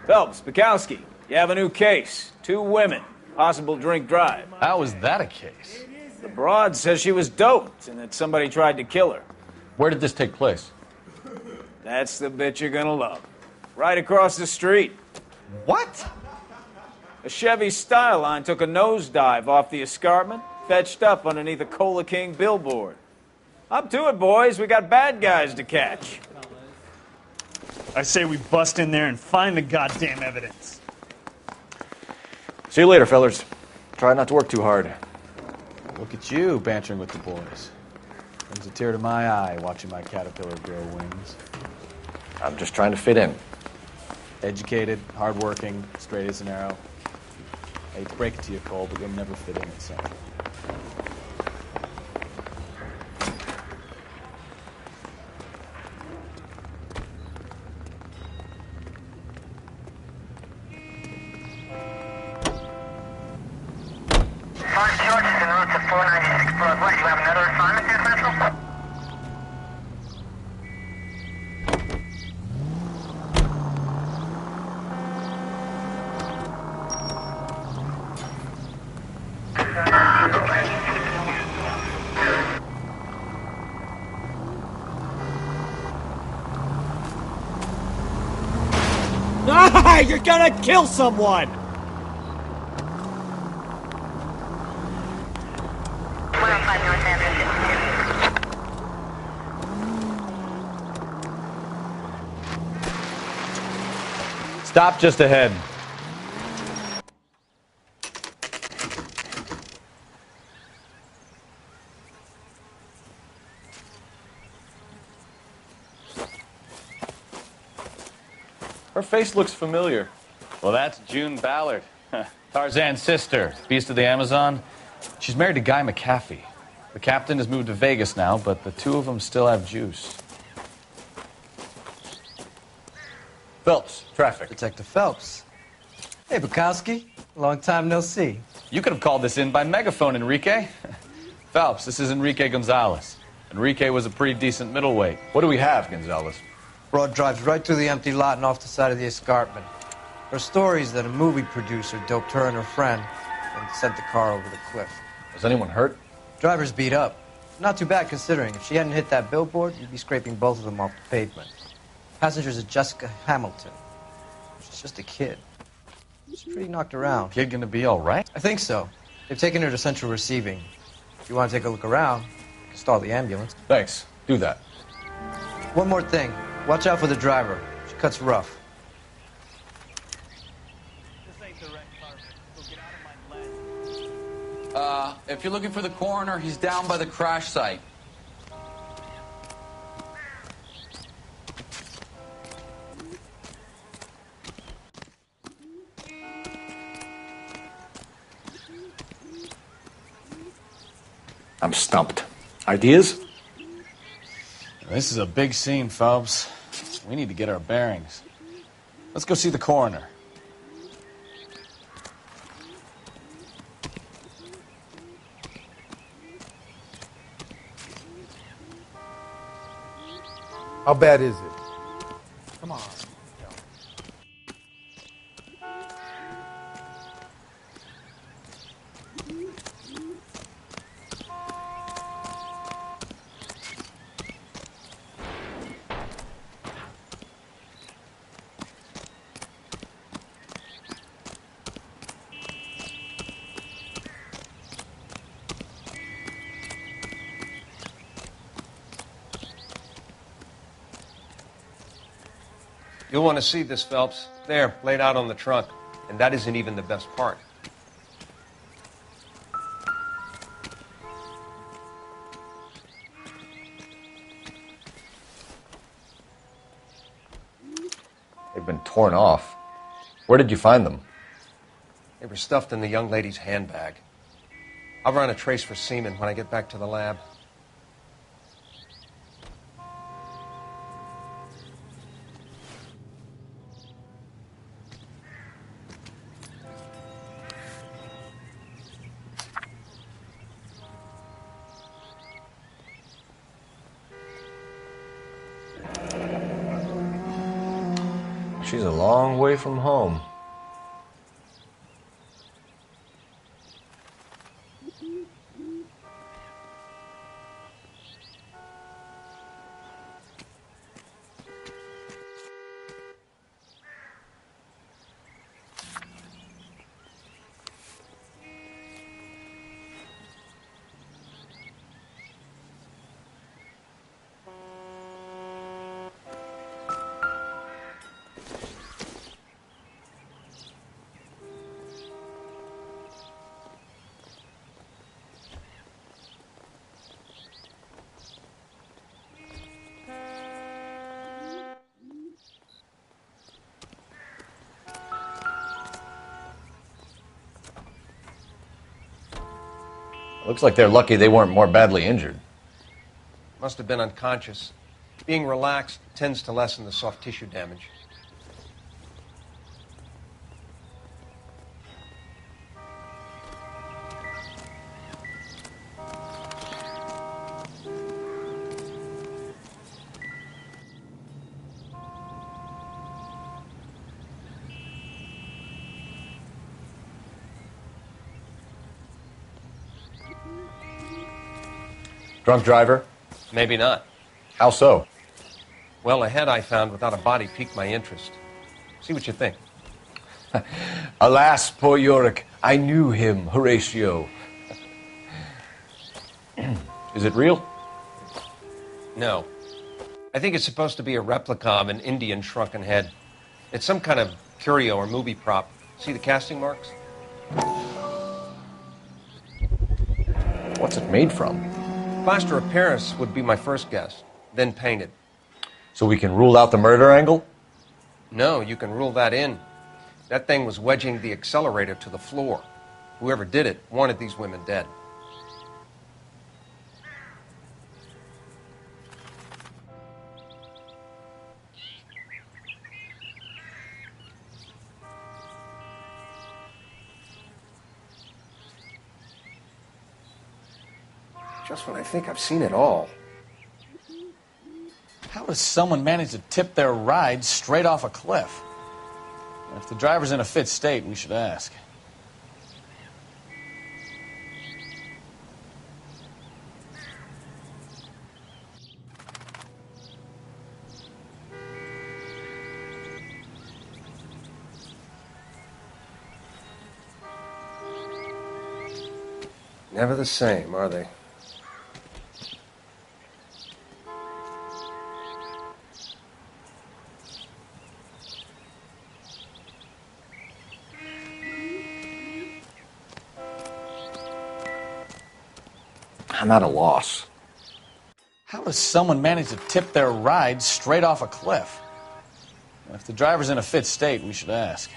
Phelps, Bukowski, you have a new case. 2 women, possible drink drive. How is that a case? The broad says she was doped and that somebody tried to kill her. Where did this take place? That's the bit you're gonna love. Right across the street. What? A Chevy Styline took a nosedive off the escarpment, fetched up underneath a Cola King billboard. Up to it, boys. We got bad guys to catch. I say we bust in there and find the goddamn evidence. See you later, fellers. Try not to work too hard. Look at you bantering with the boys. Brings a tear to my eye watching my caterpillar grow wings. I'm just trying to fit in. Educated, hardworking, straight as an arrow. I hate to break it to you, Cole, but you'll never fit in at something. Ah, you're gonna kill someone! Stop just ahead. Her face looks familiar. Well, that's June Ballard, Tarzan's sister, beast of the Amazon. She's married to Guy McAfee. The captain has moved to Vegas now, but the 2 of them still have juice. Phelps, traffic. Detective Phelps. Hey, Bukowski. Long time no see. You could have called this in by megaphone, Enrique. Phelps, this is Enrique Gonzalez. Enrique was a pretty decent middleweight. What do we have, Gonzalez? Broad drives right through the empty lot and off the side of the escarpment. Her story is that a movie producer doped her and her friend and sent the car over the cliff. Was anyone hurt? Driver's beat up. Not too bad considering. If she hadn't hit that billboard, you'd be scraping both of them off the pavement. Passenger's a Jessica Hamilton. She's just a kid. She's pretty knocked around. Kid gonna be all right? I think so. They've taken her to central receiving. If you want to take a look around, you can stall the ambulance. Thanks. Do that. One more thing. Watch out for the driver. She cuts rough. If you're looking for the coroner, he's down by the crash site. I'm stumped. Ideas? This is a big scene, Phelps. We need to get our bearings. Let's go see the coroner. How bad is it? Come on. You'll want to see this, Phelps. There, laid out on the trunk. And that isn't even the best part. They've been torn off. Where did you find them? They were stuffed in the young lady's handbag. I'll run a trace for semen when I get back to the lab. She's a long way from home. Looks like they're lucky they weren't more badly injured. Must have been unconscious. Being relaxed tends to lessen the soft tissue damage. Drunk driver? Maybe not. How so? Well, a head I found without a body piqued my interest. See what you think. Alas, poor Yorick, I knew him, Horatio. Is it real? No. I think it's supposed to be a replica of an Indian shrunken head. It's some kind of curio or movie prop. See the casting marks? What's it made from? Plaster of Paris would be my first guess, then painted. So we can rule out the murder angle? No, you can rule that in. That thing was wedging the accelerator to the floor. Whoever did it wanted these women dead. Just when I think I've seen it all. How does someone manage to tip their ride straight off a cliff? If the driver's in a fit state, we should ask. Never the same, are they? I'm at a loss. How does someone manage to tip their ride straight off a cliff? If the driver's in a fit state, we should ask.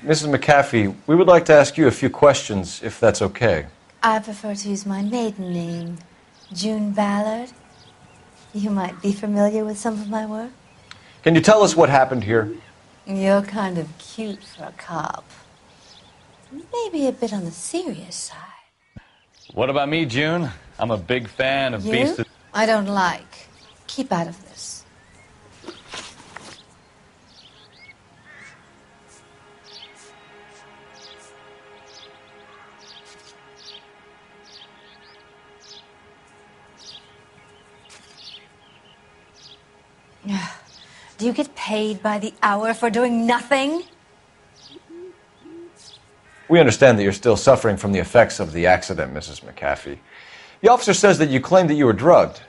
Mrs. McAfee, we would like to ask you a few questions, if that's okay. I prefer to use my maiden name, June Ballard. You might be familiar with some of my work. Can you tell us what happened here? You're kind of cute for a cop. Maybe a bit on the serious side. What about me, June? I'm a big fan of You? Beast of... I don't like. Keep out of this. Do you get paid by the hour for doing nothing? We understand that you're still suffering from the effects of the accident, Mrs. McAfee. The officer says that you claimed that you were drugged.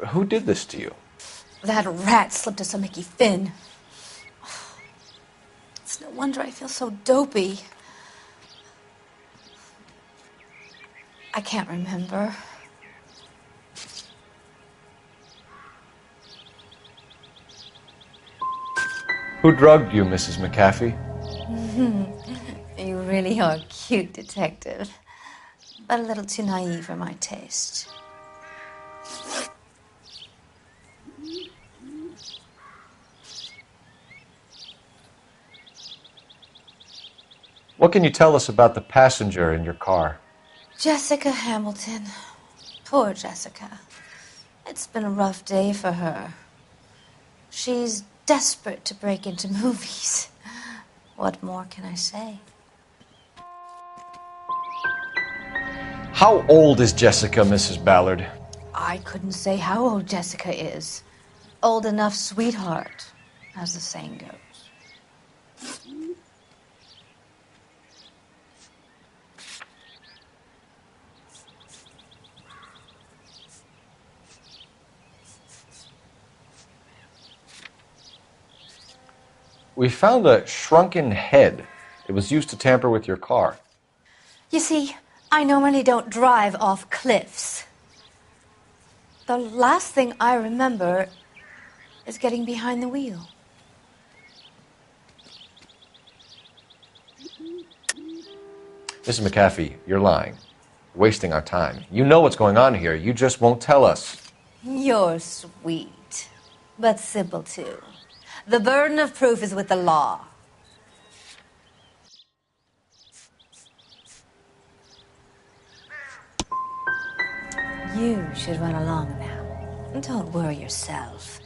Who did this to you? That rat slipped us a Mickey Finn. It's no wonder I feel so dopey. I can't remember. Who drugged you, Mrs. McAfee? You really are a cute detective, but a little too naive for my taste. What can you tell us about the passenger in your car? Jessica Hamilton. Poor Jessica. It's been a rough day for her. She's desperate to break into movies. What more can I say? How old is Jessica, Mrs. Ballard? I couldn't say how old Jessica is. Old enough, sweetheart, as the saying goes. We found a shrunken head. It was used to tamper with your car. You see, I normally don't drive off cliffs. The last thing I remember is getting behind the wheel. Mrs. McAfee, you're lying. Wasting our time. You know what's going on here. You just won't tell us. You're sweet, but simple too. The burden of proof is with the law. You should run along now. Don't worry yourself.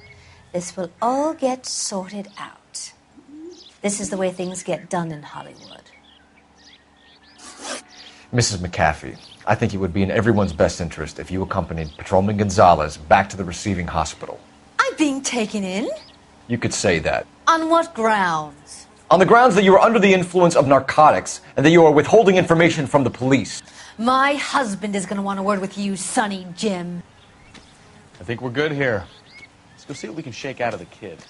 This will all get sorted out. This is the way things get done in Hollywood. Mrs. McAfee, I think it would be in everyone's best interest if you accompanied Patrolman Gonzalez back to the receiving hospital. I'm being taken in? You could say that. On what grounds? On the grounds that you are under the influence of narcotics and that you are withholding information from the police. My husband is going to want a word with you, Sonny Jim. I think we're good here. Let's go see what we can shake out of the kid.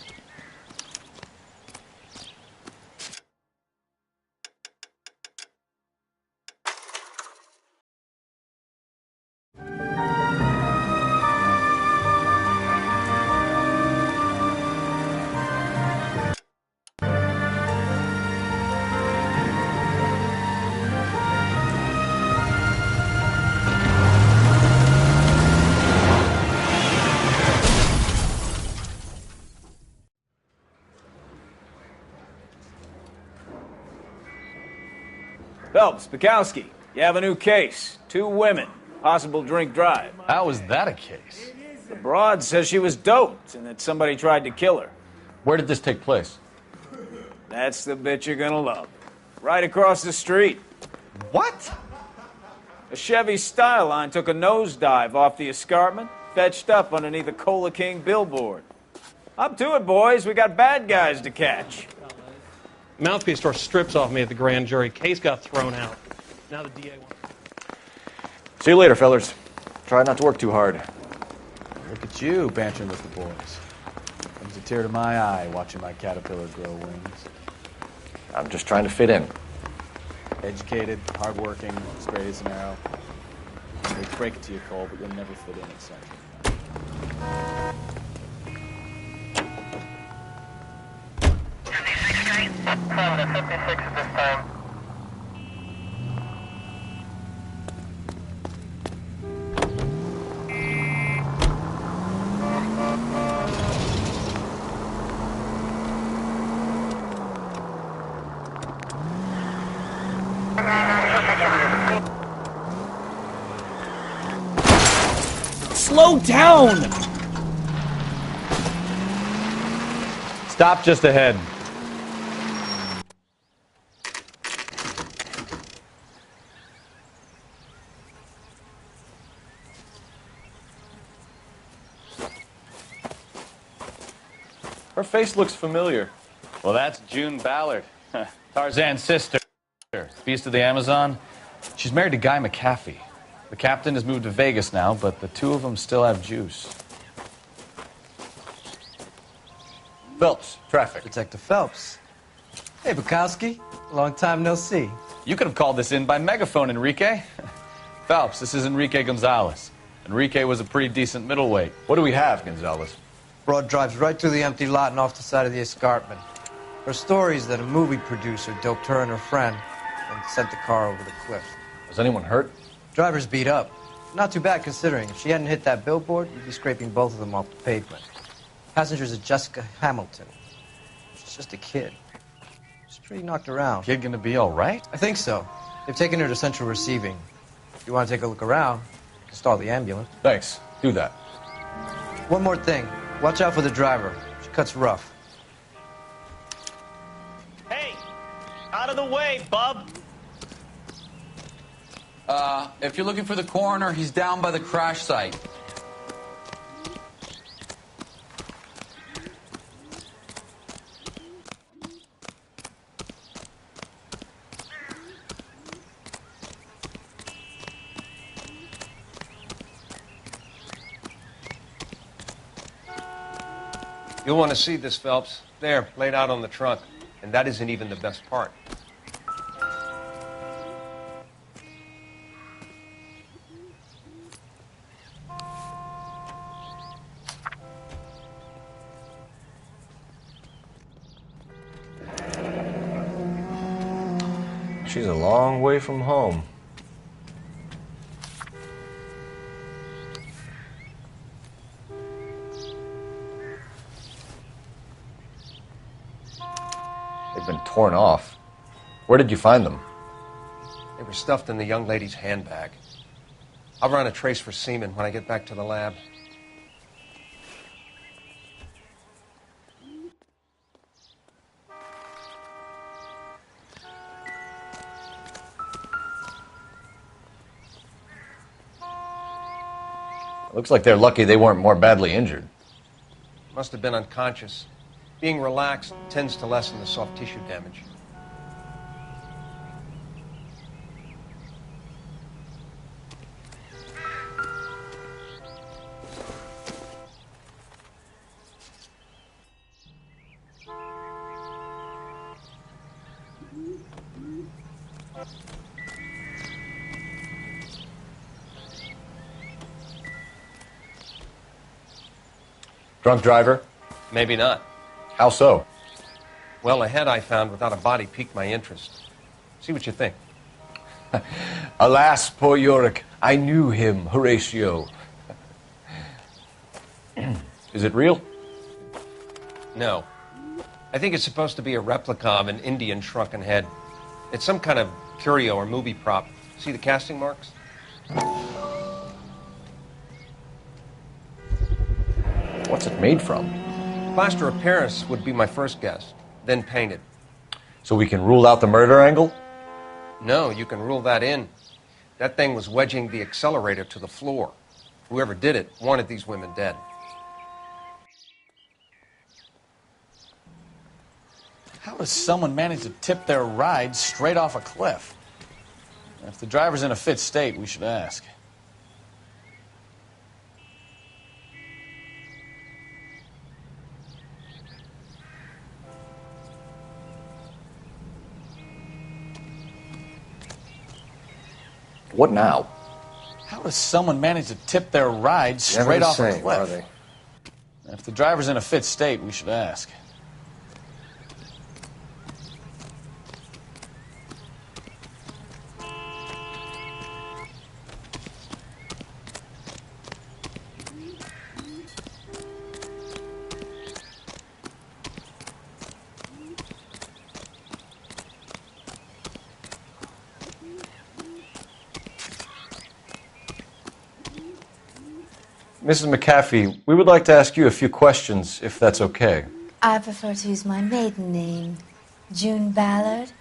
Phelps, Bukowski, you have a new case. 2 women, possible drink drive. How was that a case? The broad says she was doped and that somebody tried to kill her. Where did this take place? That's the bit you're gonna love. Right across the street. What? A Chevy Styline took a nosedive off the escarpment, fetched up underneath a Cola King billboard. Up to it, boys. We got bad guys to catch. Mouthpiece tore strips off me at the grand jury. Case got thrown out. Now the DA wants... See you later, fellers. Try not to work too hard. Look at you, bantering with the boys. Comes a tear to my eye watching my caterpillar grow wings. I'm just trying to fit in. Educated, hardworking, straight as an arrow. I hate to break it to you, Cole, but you'll never fit in at Central. Slow down! Stop just ahead. Her face looks familiar. Well, that's June Ballard, Tarzan's sister, beast of the Amazon. She's married to Guy McAfee. The captain has moved to Vegas now, but the 2 of them still have juice. Phelps, traffic. Detective Phelps. Hey, Bukowski. Long time no see. You could have called this in by megaphone, Enrique. Phelps, this is Enrique Gonzalez. Enrique was a pretty decent middleweight. What do we have, Gonzalez? Broad drives right through the empty lot and off the side of the escarpment. Her story is that a movie producer doped her and her friend and sent the car over the cliff. Was anyone hurt? Driver's beat up. Not too bad considering. If she hadn't hit that billboard, you'd be scraping both of them off the pavement. Passenger's Jessica Hamilton. She's just a kid. She's pretty knocked around. Kid gonna be all right? I think so. They've taken her to central receiving. If you want to take a look around, you can stall the ambulance. Thanks. Do that. One more thing. Watch out for the driver. She cuts rough. Hey! Out of the way, bub! If you're looking for the coroner, he's down by the crash site. You'll want to see this, Phelps. There, laid out on the trunk. And that isn't even the best part. She's a long way from home. They've been torn off. Where did you find them? They were stuffed in the young lady's handbag. I'll run a trace for semen when I get back to the lab. Looks like they're lucky they weren't more badly injured. Must have been unconscious. Being relaxed tends to lessen the soft tissue damage. Drunk driver? Maybe not. How so? Well, a head I found without a body piqued my interest. See what you think. Alas, poor Yorick, I knew him, Horatio. Is it real? No. I think it's supposed to be a replica of an Indian shrunken head. It's some kind of curio or movie prop. See the casting marks? What's it made from? Plaster of Paris would be my first guess, then painted. So we can rule out the murder angle? No, you can rule that in. That thing was wedging the accelerator to the floor. Whoever did it wanted these women dead. How does someone manage to tip their ride straight off a cliff? If the driver's in a fit state, we should ask. What now? How does someone manage to tip their ride straight off a cliff? Are they? If the driver's in a fit state, we should ask. Mrs. McAfee, we would like to ask you a few questions, if that's okay. I prefer to use my maiden name, June Ballard.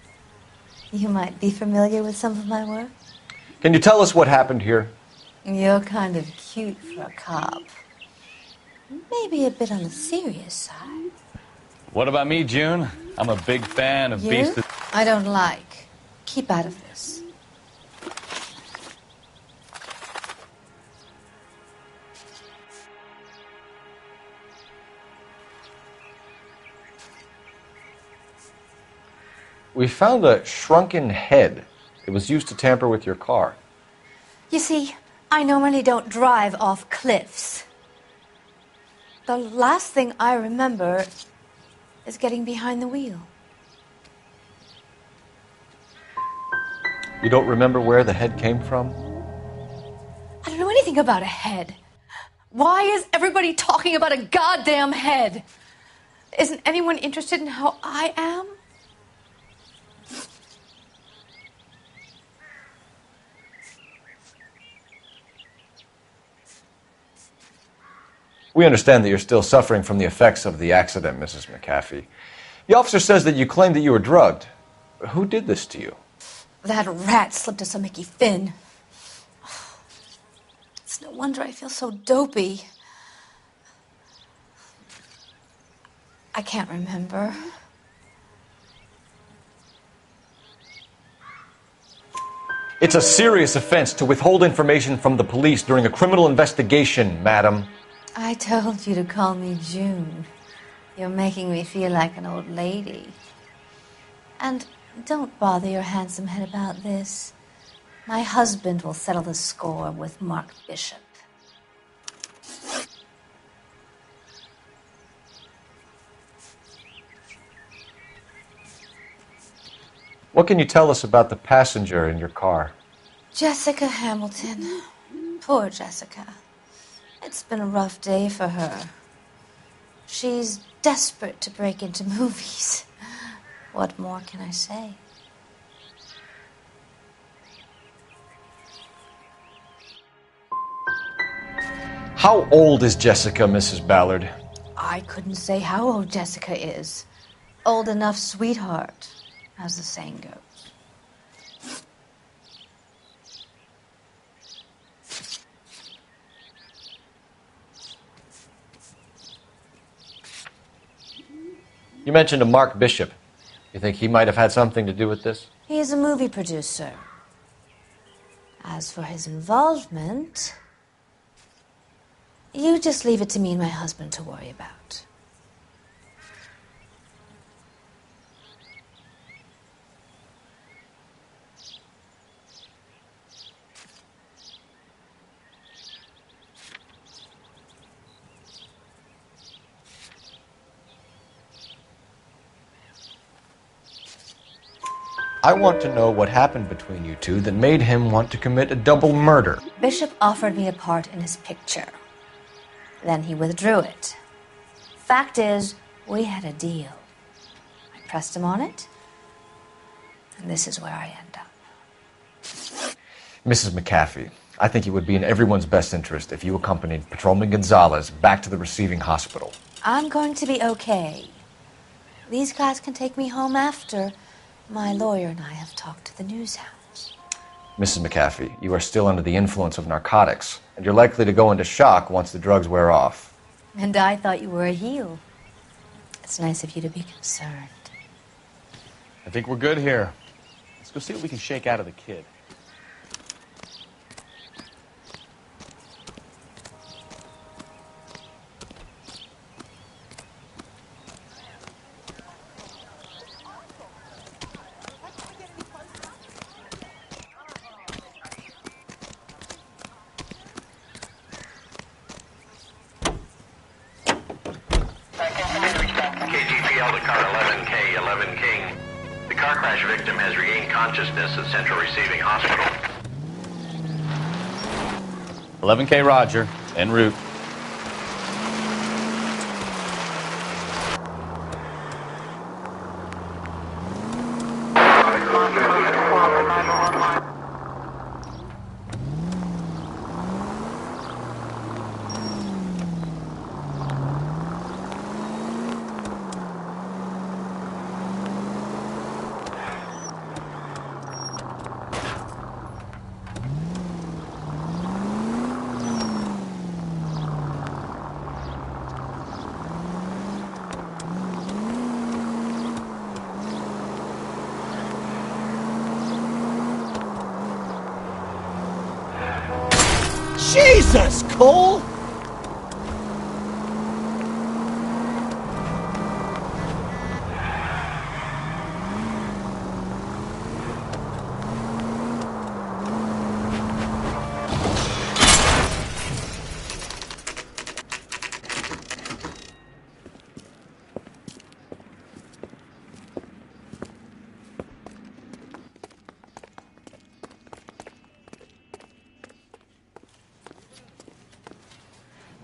You might be familiar with some of my work. Can you tell us what happened here? You're kind of cute for a cop. Maybe a bit on the serious side. What about me, June? I'm a big fan of You? Beast of... I don't like. Keep out of this. We found a shrunken head. It was used to tamper with your car. You see, I normally don't drive off cliffs. The last thing I remember is getting behind the wheel. You don't remember where the head came from? I don't know anything about a head. Why is everybody talking about a goddamn head? Isn't anyone interested in how I am? We understand that you're still suffering from the effects of the accident, Mrs. McAfee. The officer says that you claimed that you were drugged. Who did this to you? That rat slipped us a Mickey Finn. It's no wonder I feel so dopey. I can't remember. It's a serious offense to withhold information from the police during a criminal investigation, madam. I told you to call me June. You're making me feel like an old lady. And don't bother your handsome head about this. My husband will settle the score with Mark Bishop. What can you tell us about the passenger in your car? Jessica Hamilton. Poor Jessica. It's been a rough day for her. She's desperate to break into movies. What more can I say? How old is Jessica, Mrs. Ballard? I couldn't say how old Jessica is. Old enough, sweetheart, as the saying goes. You mentioned a Mark Bishop. You think he might have had something to do with this? He is a movie producer. As for his involvement, you just leave it to me and my husband to worry about. I want to know what happened between you two that made him want to commit a double murder. Bishop offered me a part in his picture. Then he withdrew it. Fact is, we had a deal. I pressed him on it, and this is where I end up. Mrs. McAfee, I think it would be in everyone's best interest if you accompanied Patrolman Gonzalez back to the receiving hospital. I'm going to be okay. These guys can take me home after. My lawyer and I have talked to the news hounds. Mrs. McAfee, you are still under the influence of narcotics, and you're likely to go into shock once the drugs wear off. And I thought you were a heel. It's nice of you to be concerned. I think we're good here. Let's go see what we can shake out of the kid. KGPL to car 11K, 11 King. The car crash victim has regained consciousness at Central Receiving Hospital. 11K Roger, en route. Jesus, Cole!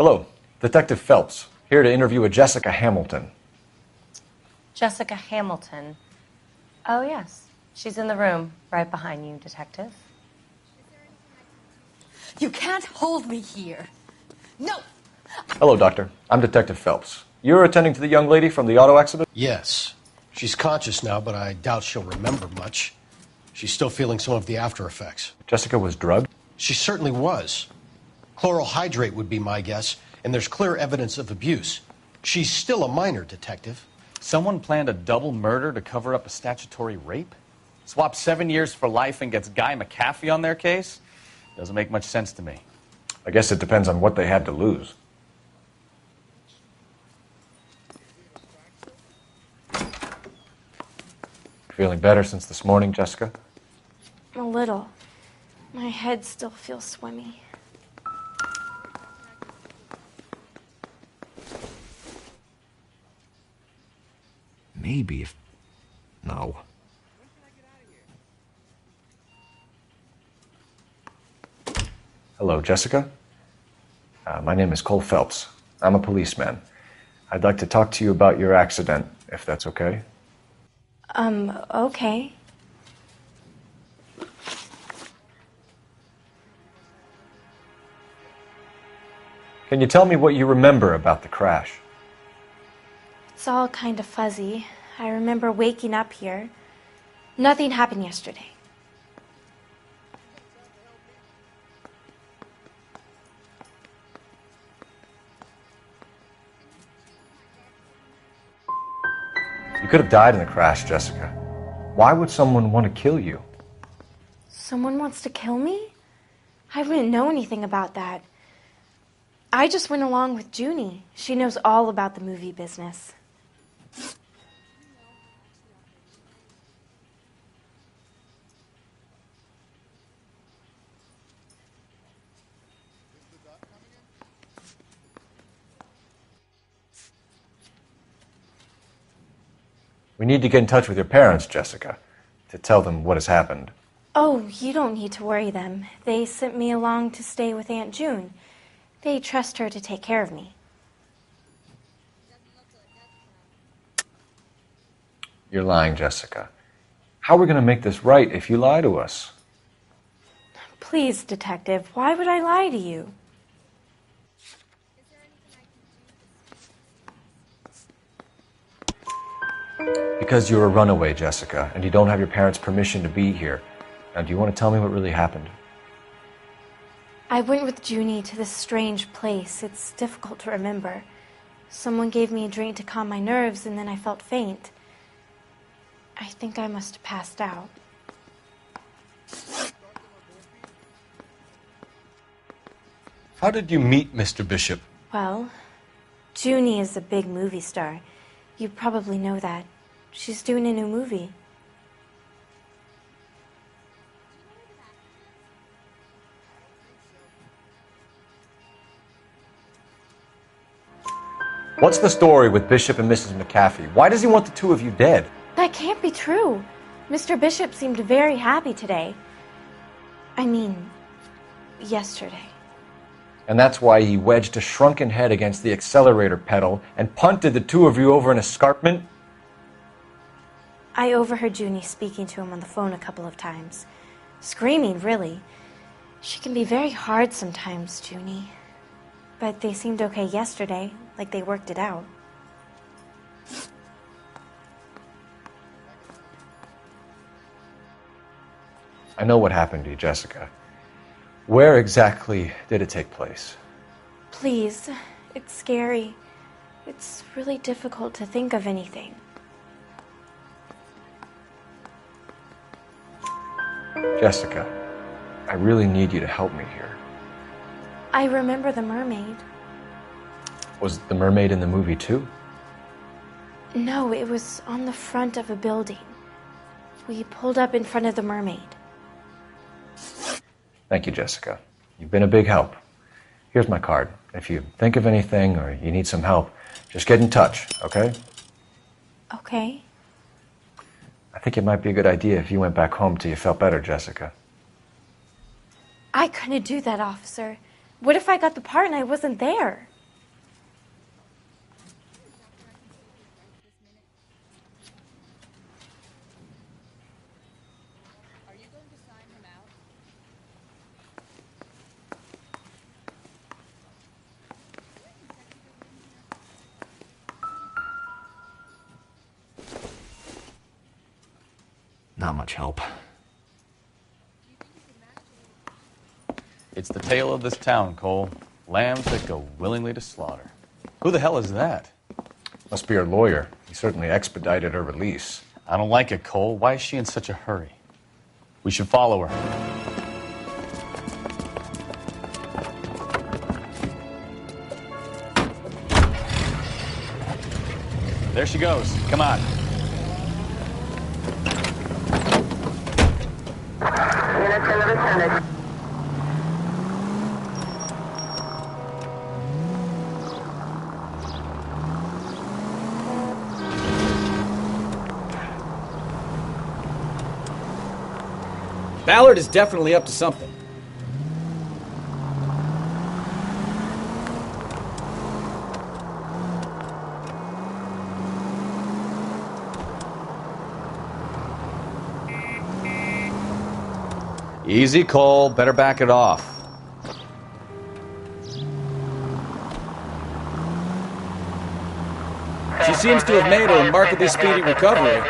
Hello, Detective Phelps, here to interview a Jessica Hamilton. Jessica Hamilton. Oh, yes. She's in the room right behind you, Detective. You can't hold me here. No! Hello, Doctor. I'm Detective Phelps. You're attending to the young lady from the auto accident? Yes. She's conscious now, but I doubt she'll remember much. She's still feeling some of the after effects. Jessica was drugged? She certainly was. Chloral hydrate would be my guess, and there's clear evidence of abuse. She's still a minor, Detective. Someone planned a double murder to cover up a statutory rape? Swap 7 years for life and gets Guy McAfee on their case? Doesn't make much sense to me. I guess it depends on what they had to lose. Feeling better since this morning, Jessica? A little. My head still feels swimmy. Maybe if... No. Hello, Jessica. My name is Cole Phelps. I'm a policeman. I'd like to talk to you about your accident, if that's okay. Okay. Can you tell me what you remember about the crash? It's all kind of fuzzy. I remember waking up here. Nothing happened yesterday. You could have died in the crash, Jessica. Why would someone want to kill you? Someone wants to kill me? I wouldn't know anything about that. I just went along with Junie. She knows all about the movie business. We need to get in touch with your parents, Jessica, to tell them what has happened. Oh, you don't need to worry them. They sent me along to stay with Aunt June. They trust her to take care of me. You're lying, Jessica. How are we going to make this right if you lie to us? Please, Detective, why would I lie to you? Because you're a runaway, Jessica, and you don't have your parents' permission to be here. Now, do you want to tell me what really happened? I went with Junie to this strange place. It's difficult to remember. Someone gave me a drink to calm my nerves, and then I felt faint. I think I must have passed out. How did you meet Mr. Bishop? Well, Junie is a big movie star. You probably know that. She's doing a new movie. What's the story with Bishop and Mrs. McAfee? Why does he want the two of you dead? That can't be true. Mr. Bishop seemed very happy today. I mean, yesterday. And that's why he wedged a shrunken head against the accelerator pedal and punted the two of you over an escarpment? I overheard Junie speaking to him on the phone a couple of times. Screaming, really. She can be very hard sometimes, Junie. But they seemed okay yesterday, like they worked it out. I know what happened to you, Jessica. Where exactly did it take place? Please, it's scary. It's really difficult to think of anything. Jessica, I really need you to help me here. I remember the mermaid. Was the mermaid in the movie too? No, it was on the front of a building. We pulled up in front of the mermaid. Thank you, Jessica. You've been a big help. Here's my card. If you think of anything or you need some help, just get in touch, okay? Okay. I think it might be a good idea if you went back home till you felt better, Jessica. I couldn't do that, officer. What if I got the part and I wasn't there? not much help. It's the tale of this town, Cole. Lambs that go willingly to slaughter. Who the hell is that? Must be her lawyer. He certainly expedited her release. I don't like it, Cole. Why is she in such a hurry? We should follow her. There she goes. Come on. Ballard is definitely up to something. Easy, Cole. Better back it off. She seems to have made a remarkably speedy recovery.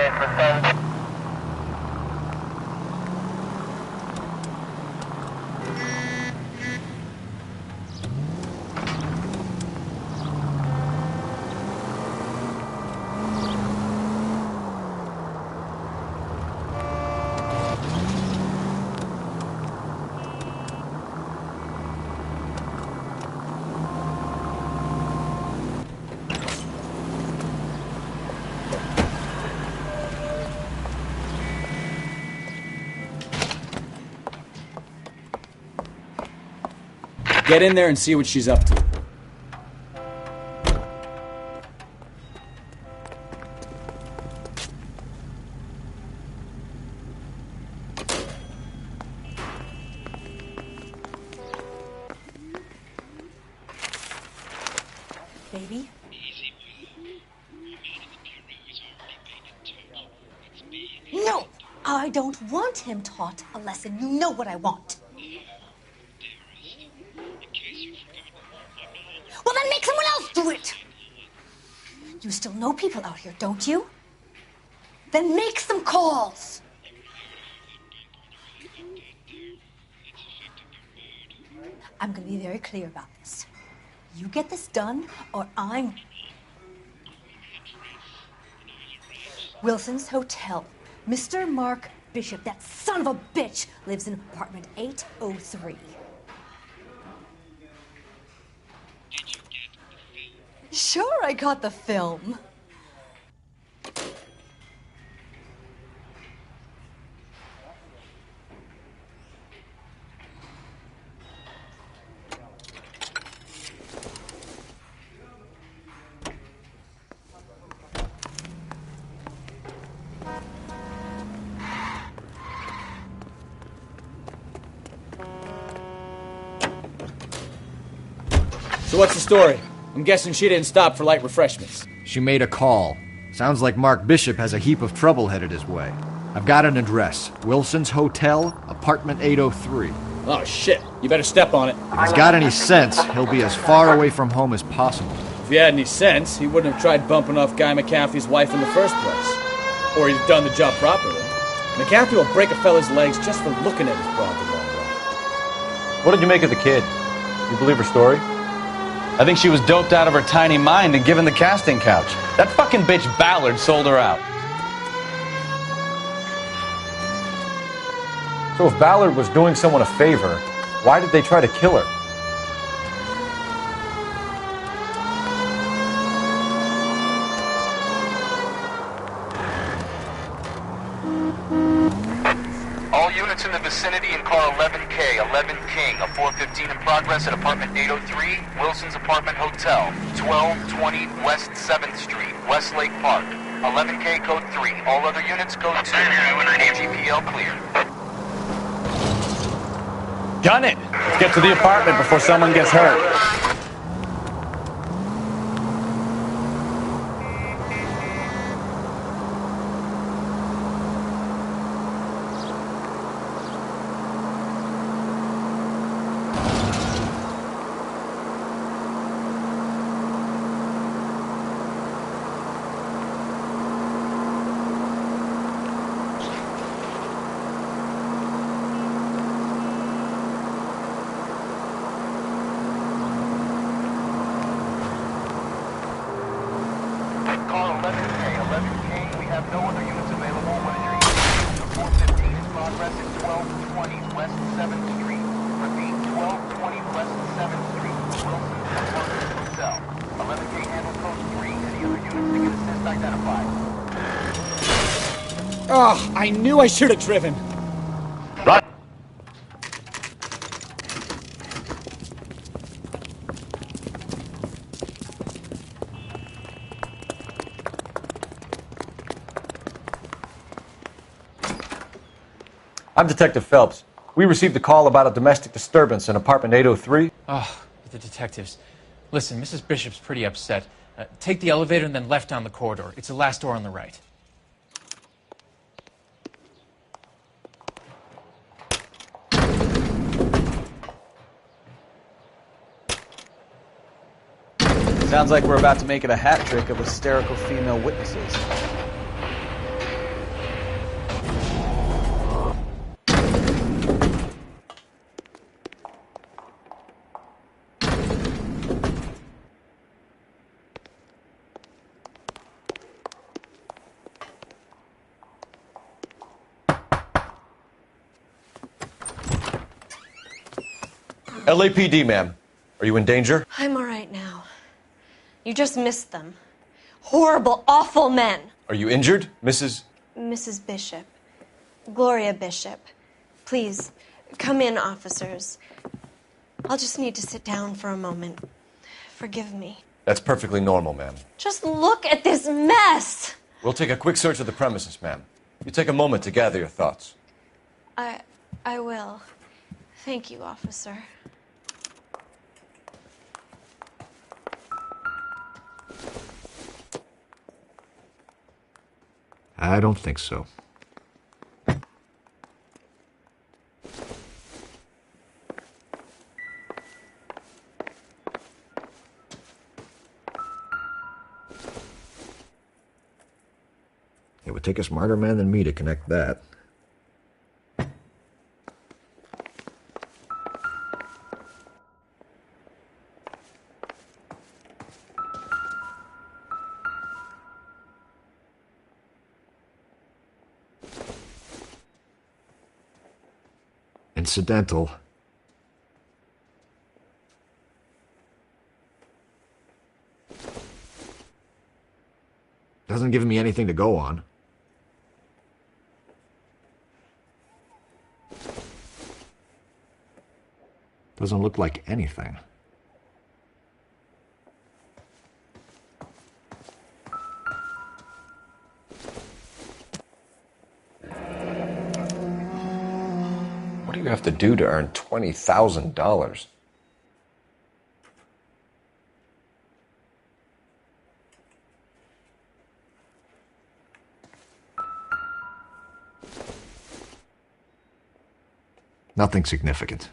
Get in there and see what she's up to. Baby? No! I don't want him taught a lesson. You know what I want. Well, then make someone else do it! You still know people out here, don't you? Then make some calls! I'm gonna be very clear about this. You get this done, or I'm... Wilson's Hotel. Mr. Mark Bishop, that son of a bitch, lives in apartment 803. Sure, I got the film. So what's the story? I'm guessing she didn't stop for light refreshments. She made a call. Sounds like Mark Bishop has a heap of trouble headed his way. I've got an address. Wilson's Hotel, apartment 803. Oh, shit. You better step on it. If he's got any sense, he'll be as far away from home as possible. If he had any sense, he wouldn't have tried bumping off Guy McCaffrey's wife in the first place. Or he'd have done the job properly. McCaffrey will break a fella's legs just for looking at his broad the wrong way. What did you make of the kid? You believe her story? I think she was doped out of her tiny mind and given the casting couch. That fucking bitch Ballard sold her out. So if Ballard was doing someone a favor, why did they try to kill her? All units in the vicinity in car 11K, 11 King, a 415 in progress at apartment 803, Wilson's Apartment Hotel, 1220 West 7th Street, Westlake Park. 11K code 3. All other units code 2. GPL clear. Gun it! Let's get to the apartment before someone gets hurt. have no other units available. What is your unit? The 415 in progress at 1220 West 7th Street. Repeat, 1220 West 7th Street. Wilson Apartment Hotel. 11K handle code 3. Any other units to get assist identified? Oh, I knew I should have driven. Right. I'm Detective Phelps. We received a call about a domestic disturbance in apartment 803. Oh, the detectives. Listen, Mrs. Bishop's pretty upset. Take the elevator and then left down the corridor. It's the last door on the right. Sounds like we're about to make it a hat trick of hysterical female witnesses. LAPD, ma'am. Are you in danger? I'm all right now. You just missed them. Horrible, awful men. Are you injured, Mrs. Mrs. Bishop. Gloria Bishop. Please, come in, officers. I'll just need to sit down for a moment. Forgive me. That's perfectly normal, ma'am. Just look at this mess! We'll take a quick search of the premises, ma'am. You take a moment to gather your thoughts. I will. Thank you, officer. I don't think so. It would take a smarter man than me to connect that. Incidental. Doesn't give me anything to go on. Doesn't look like anything. What do you have to do to earn $20,000? Nothing significant.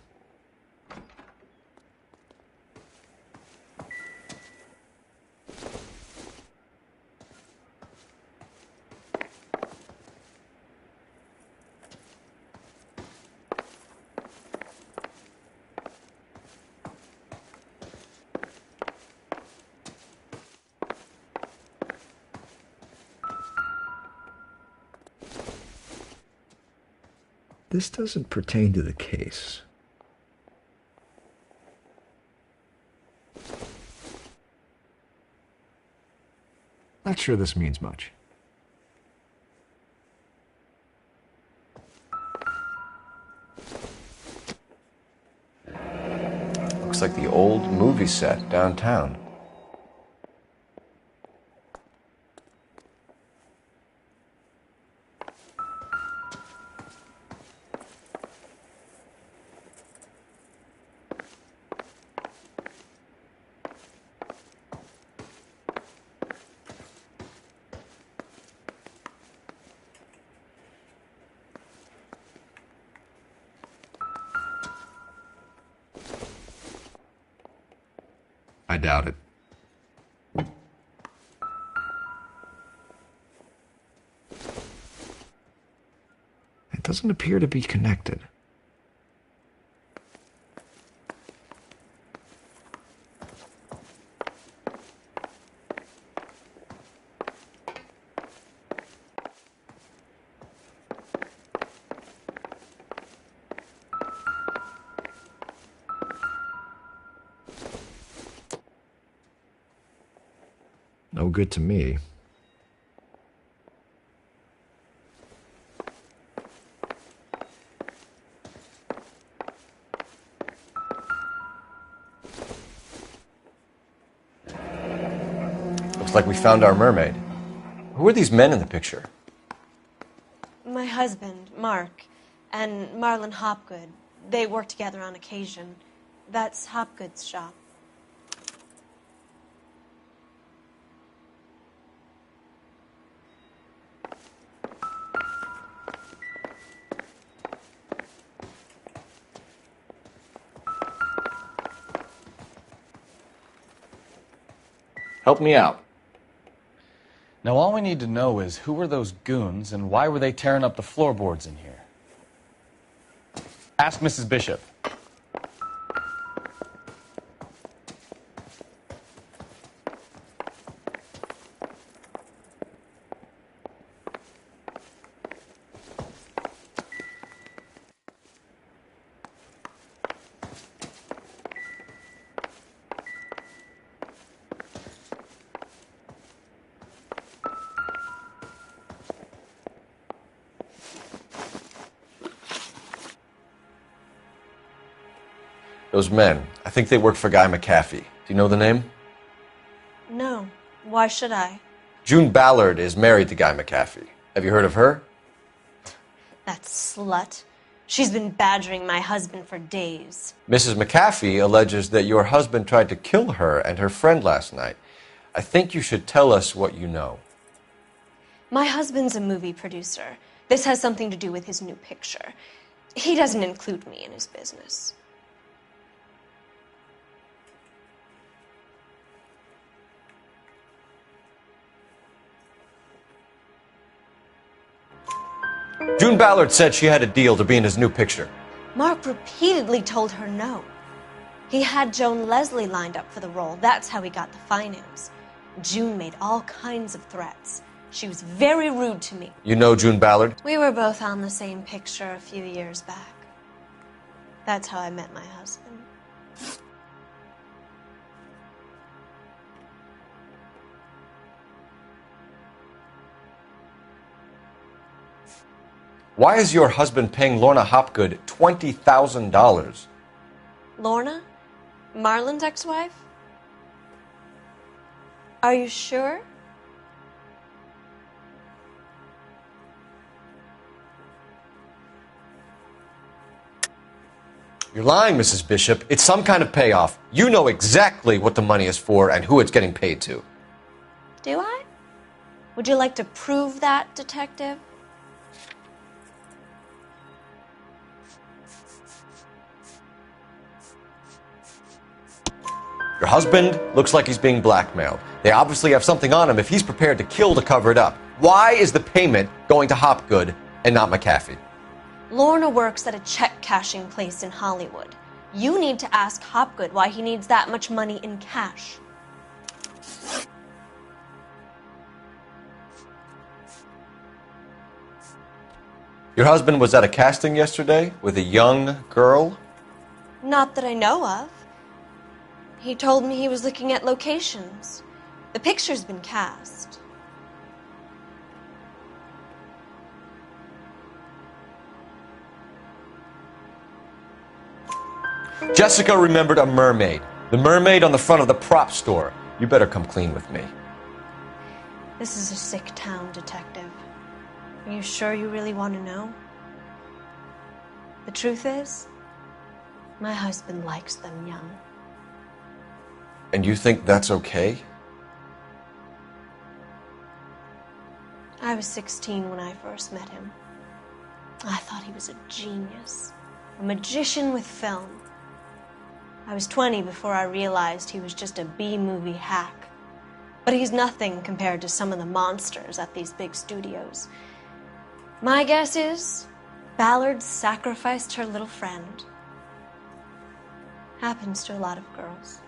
This doesn't pertain to the case. Not sure this means much. Looks like the old movie set downtown. I doubt it. It doesn't appear to be connected. No good to me. Looks like we found our mermaid. Who are these men in the picture? My husband, Mark, and Marlon Hopgood. They work together on occasion. That's Hopgood's shop. Help me out. Now, all we need to know is who were those goons and why were they tearing up the floorboards in here? Ask Mrs. Bishop. Those men, I think they work for Guy McAfee. Do you know the name? No. Why should I? June Ballard is married to Guy McAfee. Have you heard of her? That slut. She's been badgering my husband for days. Mrs. McAfee alleges that your husband tried to kill her and her friend last night. I think you should tell us what you know. My husband's a movie producer. This has something to do with his new picture. He doesn't include me in his business. June Ballard said she had a deal to be in his new picture. Mark repeatedly told her no. He had Joan Leslie lined up for the role. That's how he got the finance. June made all kinds of threats. She was very rude to me. You know June Ballard? We were both on the same picture a few years back. That's how I met my husband. Why is your husband paying Lorna Hopgood $20,000? Lorna? Marlon's ex-wife? Are you sure? You're lying, Mrs. Bishop. It's some kind of payoff. You know exactly what the money is for and who it's getting paid to. Do I? Would you like to prove that, detective? Your husband looks like he's being blackmailed. They obviously have something on him if he's prepared to kill to cover it up. Why is the payment going to Hopgood and not McAfee? Lorna works at a check-cashing place in Hollywood. You need to ask Hopgood why he needs that much money in cash. Your husband was at a casting yesterday with a young girl? Not that I know of. He told me he was looking at locations. The picture's been cast. Jessica remembered a mermaid. The mermaid on the front of the prop store. You better come clean with me. This is a sick town, detective. Are you sure you really want to know? The truth is, my husband likes them young. And you think that's okay? I was 16 when I first met him. I thought he was a genius, a magician with film. I was 20 before I realized he was just a B-movie hack. But he's nothing compared to some of the monsters at these big studios. My guess is Ballard sacrificed her little friend. Happens to a lot of girls.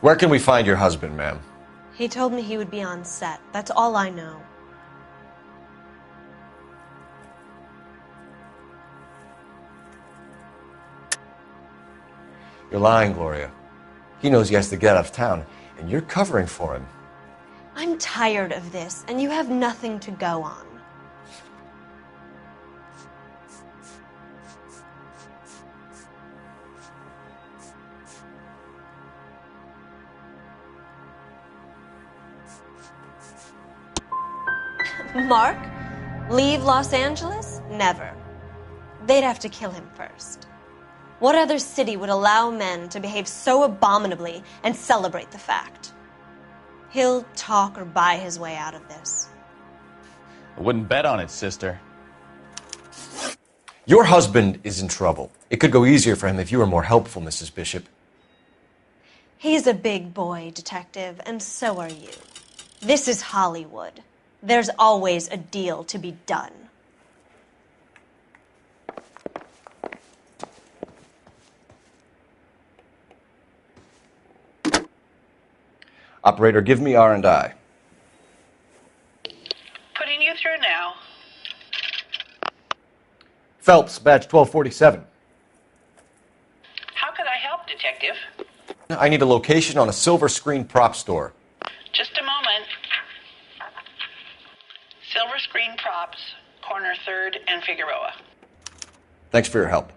Where can we find your husband, ma'am? He told me he would be on set. That's all I know. You're lying, Gloria. He knows he has to get out of town, and you're covering for him. I'm tired of this, and you have nothing to go on. Mark? Leave Los Angeles? Never. They'd have to kill him first. What other city would allow men to behave so abominably and celebrate the fact? He'll talk or buy his way out of this. I wouldn't bet on it, sister. Your husband is in trouble. It could go easier for him if you were more helpful, Mrs. Bishop. He's a big boy, Detective, and so are you. This is Hollywood. There's always a deal to be done. Operator, give me R&I. Putting you through now. Phelps, badge 1247. How could I help, Detective? I need a location on a silver screen prop store. Just a moment. Silver Screen Props, corner 3rd and Figueroa. Thanks for your help.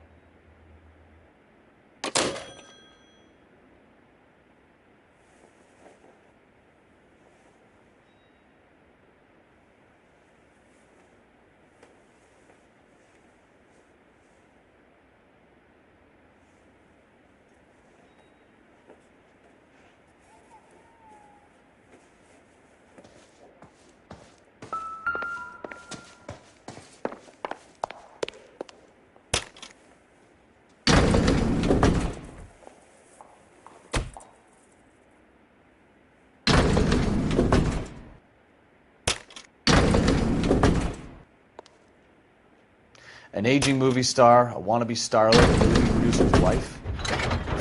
An aging movie star, a wannabe starlet, a movie producer's wife,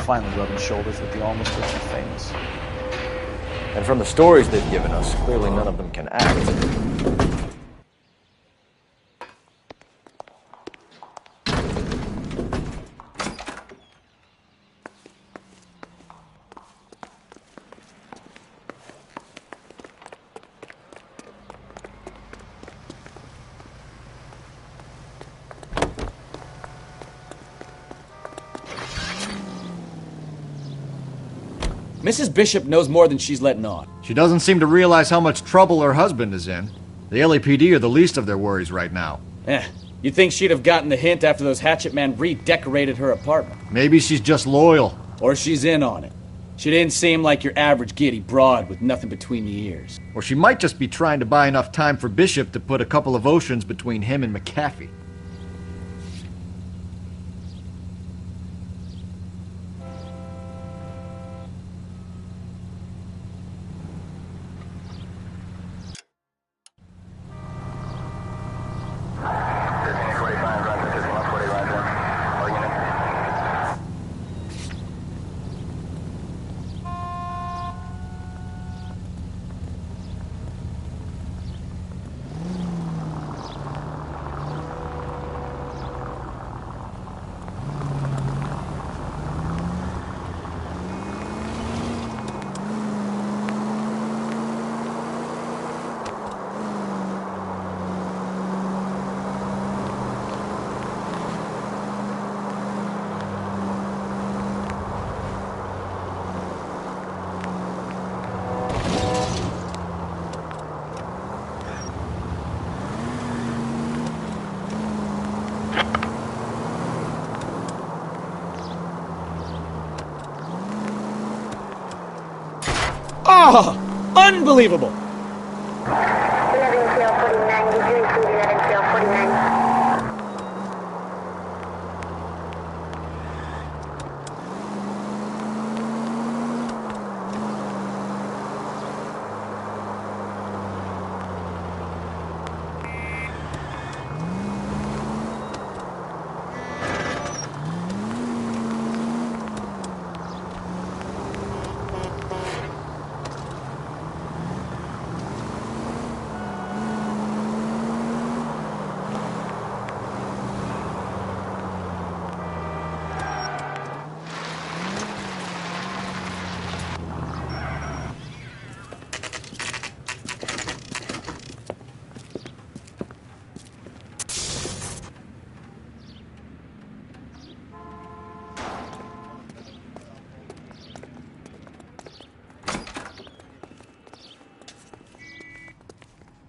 finally rubbing shoulders with the almost rich and famous. And from the stories they've given us, clearly none of them can act. Mrs. Bishop knows more than she's letting on. She doesn't seem to realize how much trouble her husband is in. The LAPD are the least of their worries right now. You'd think she'd have gotten the hint after those hatchet men redecorated her apartment. Maybe she's just loyal. Or she's in on it. She didn't seem like your average giddy broad with nothing between the ears. Or she might just be trying to buy enough time for Bishop to put a couple of oceans between him and McAfee. Oh! Unbelievable!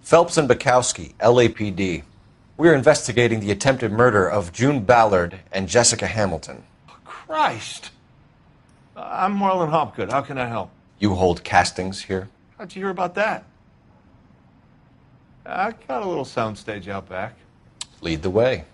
Phelps and Bukowski, LAPD. We're investigating the attempted murder of June Ballard and Jessica Hamilton. Christ! I'm Marlon Hopgood. How can I help? You hold castings here? How'd you hear about that? I got a little soundstage out back. Lead the way.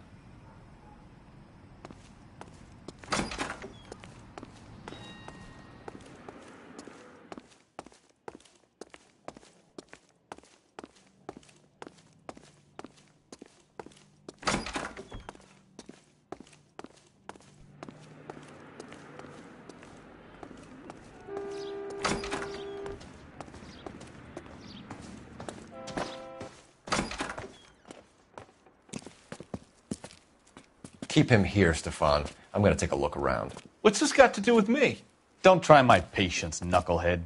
Keep him here, Stefan. I'm going to take a look around. What's this got to do with me? Don't try my patience, knucklehead.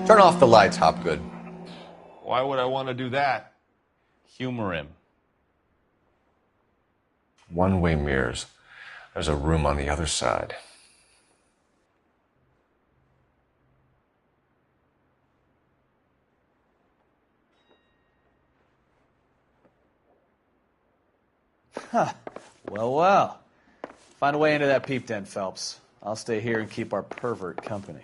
Turn off the lights, Hopgood. Why would I want to do that? Humor him. One-way mirrors. There's a room on the other side. Huh. Well, well. Find a way into that peep den, Phelps. I'll stay here and keep our pervert company.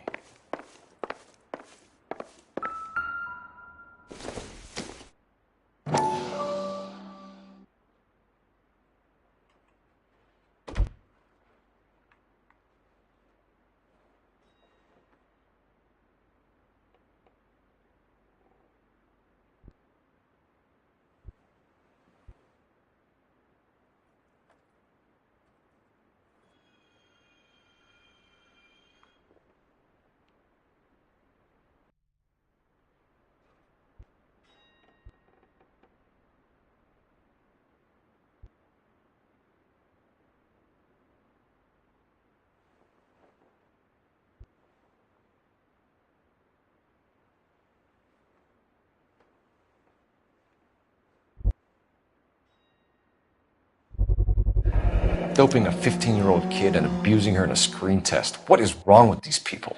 Doping a 15-year-old kid and abusing her in a screen test. What is wrong with these people?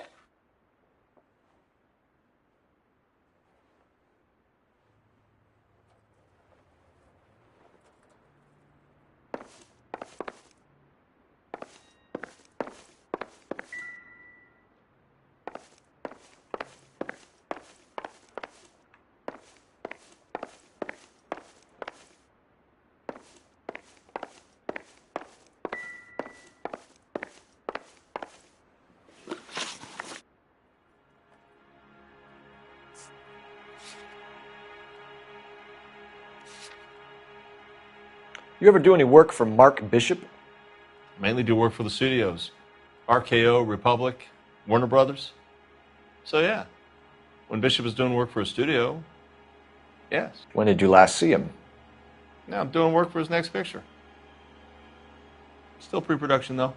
You ever do any work for Mark Bishop? Mainly do work for the studios. RKO, Republic, Warner Brothers. So yeah, when Bishop is doing work for a studio, yes. When did you last see him? Now I'm doing work for his next picture. Still pre-production though.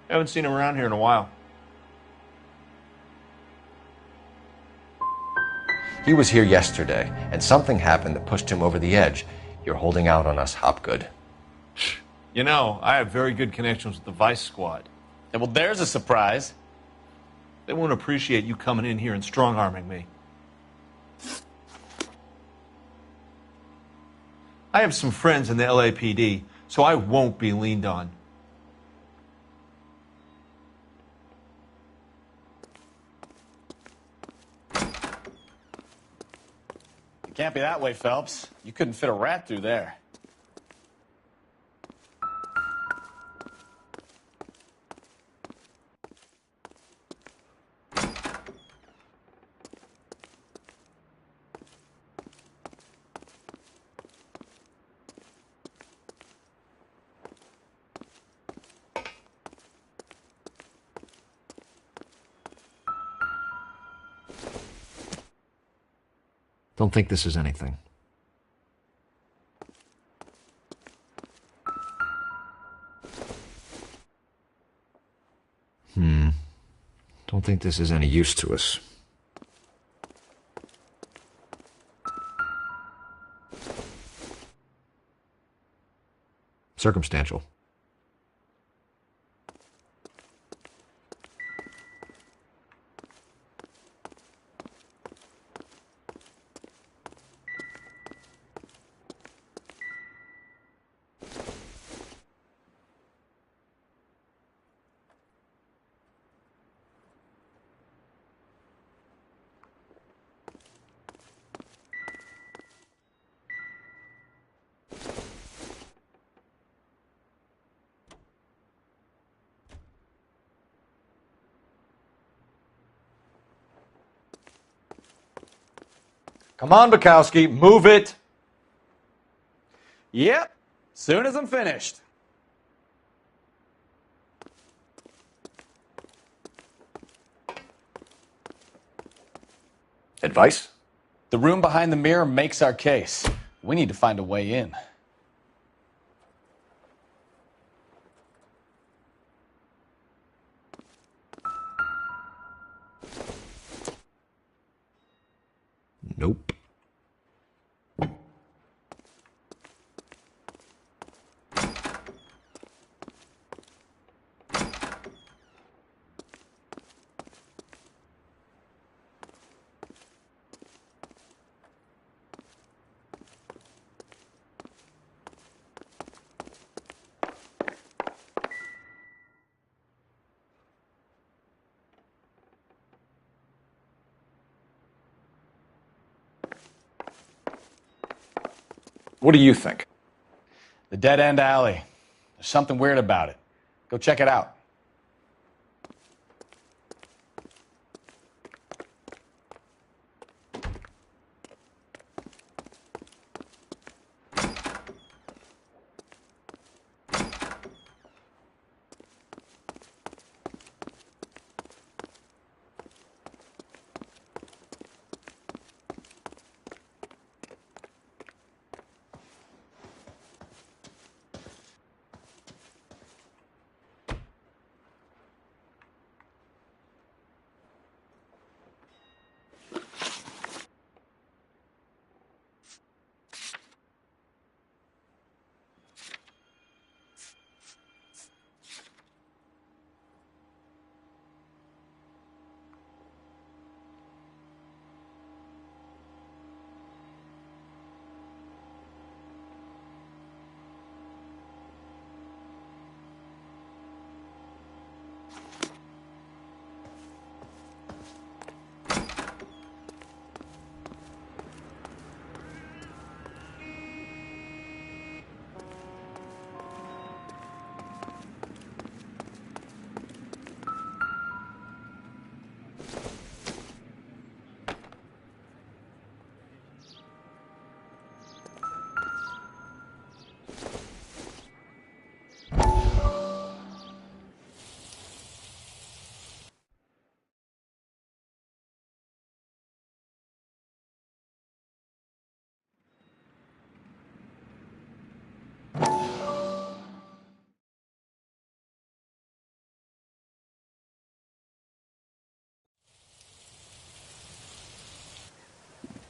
Haven't seen him around here in a while. He was here yesterday, and something happened that pushed him over the edge. You're holding out on us, Hopgood. You know, I have very good connections with the Vice Squad. Well, there's a surprise. They won't appreciate you coming in here and strong-arming me. I have some friends in the LAPD, so I won't be leaned on. Can't be that way, Phelps. You couldn't fit a rat through there. Don't think this is anything. Don't think this is any use to us. Circumstantial. Come on, Bukowski, move it. Yep. Soon as I'm finished. Advice? The room behind the mirror makes our case. We need to find a way in. Nope. What do you think? The dead-end alley. There's something weird about it. Go check it out.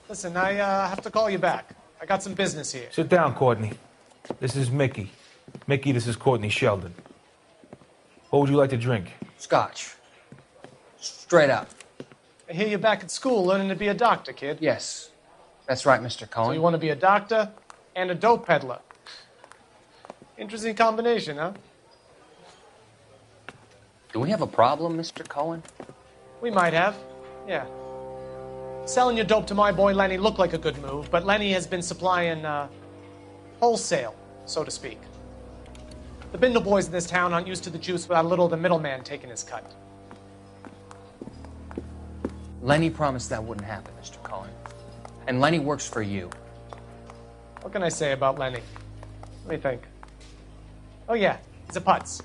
Listen, I have to call you back. I got some business here. Sit down, Courtney. This is Mickey. Mickey, this is Courtney Sheldon. What would you like to drink? Scotch. Straight up. I hear you're back at school learning to be a doctor, kid. Yes. That's right, Mr. Cohen. So you want to be a doctor and a dope peddler. Interesting combination, huh? Do we have a problem, Mr. Cohen? We might have. Yeah. Selling your dope to my boy Lenny looked like a good move, but Lenny has been supplying, wholesale, so to speak. The Bindle boys in this town aren't used to the juice without a little of the middleman taking his cut. Lenny promised that wouldn't happen, Mr. Cullen. And Lenny works for you. What can I say about Lenny? Let me think. Oh yeah, he's a putz.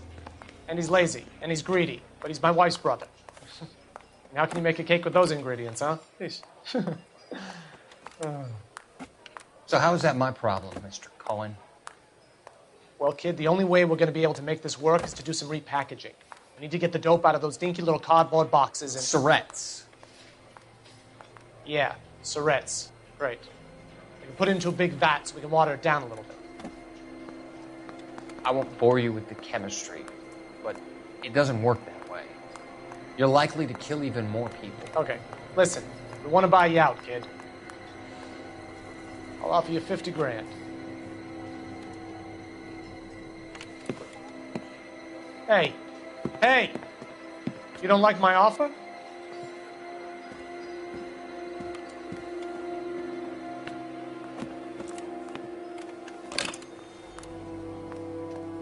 And he's lazy, and he's greedy, but he's my wife's brother. And how can you make a cake with those ingredients, huh? Please. So how is that my problem, Mr. Cullen? Well, kid, the only way we're going to be able to make this work is to do some repackaging. We need to get the dope out of those dinky little cardboard boxes and... Surrettes. Yeah, Surrettes. Right. We can put it into a big vat so we can water it down a little bit. I won't bore you with the chemistry, but it doesn't work that way. You're likely to kill even more people. Okay, listen. We want to buy you out, kid. I'll offer you 50 grand. Hey, hey! You don't like my offer?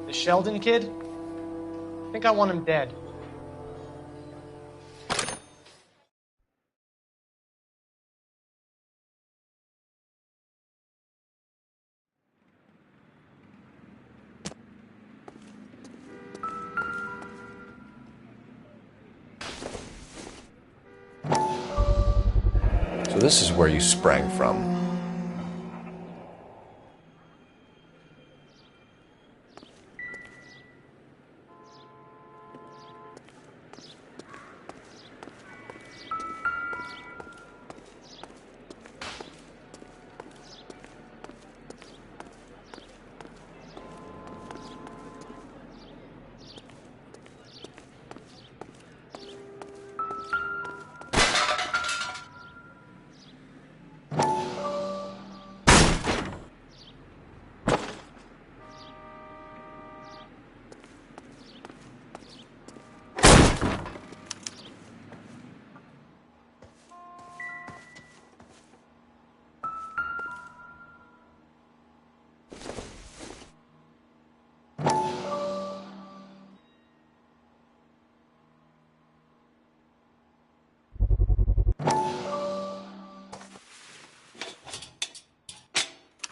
The Sheldon kid? I think I want him dead. So this is where you sprang from.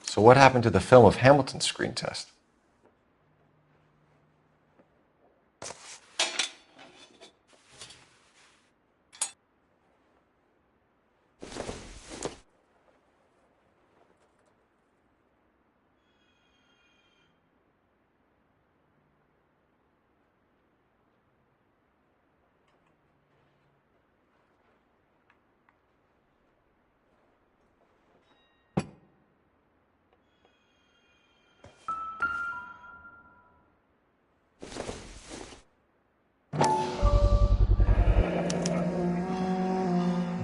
So what happened to the film of Hamilton's screen test?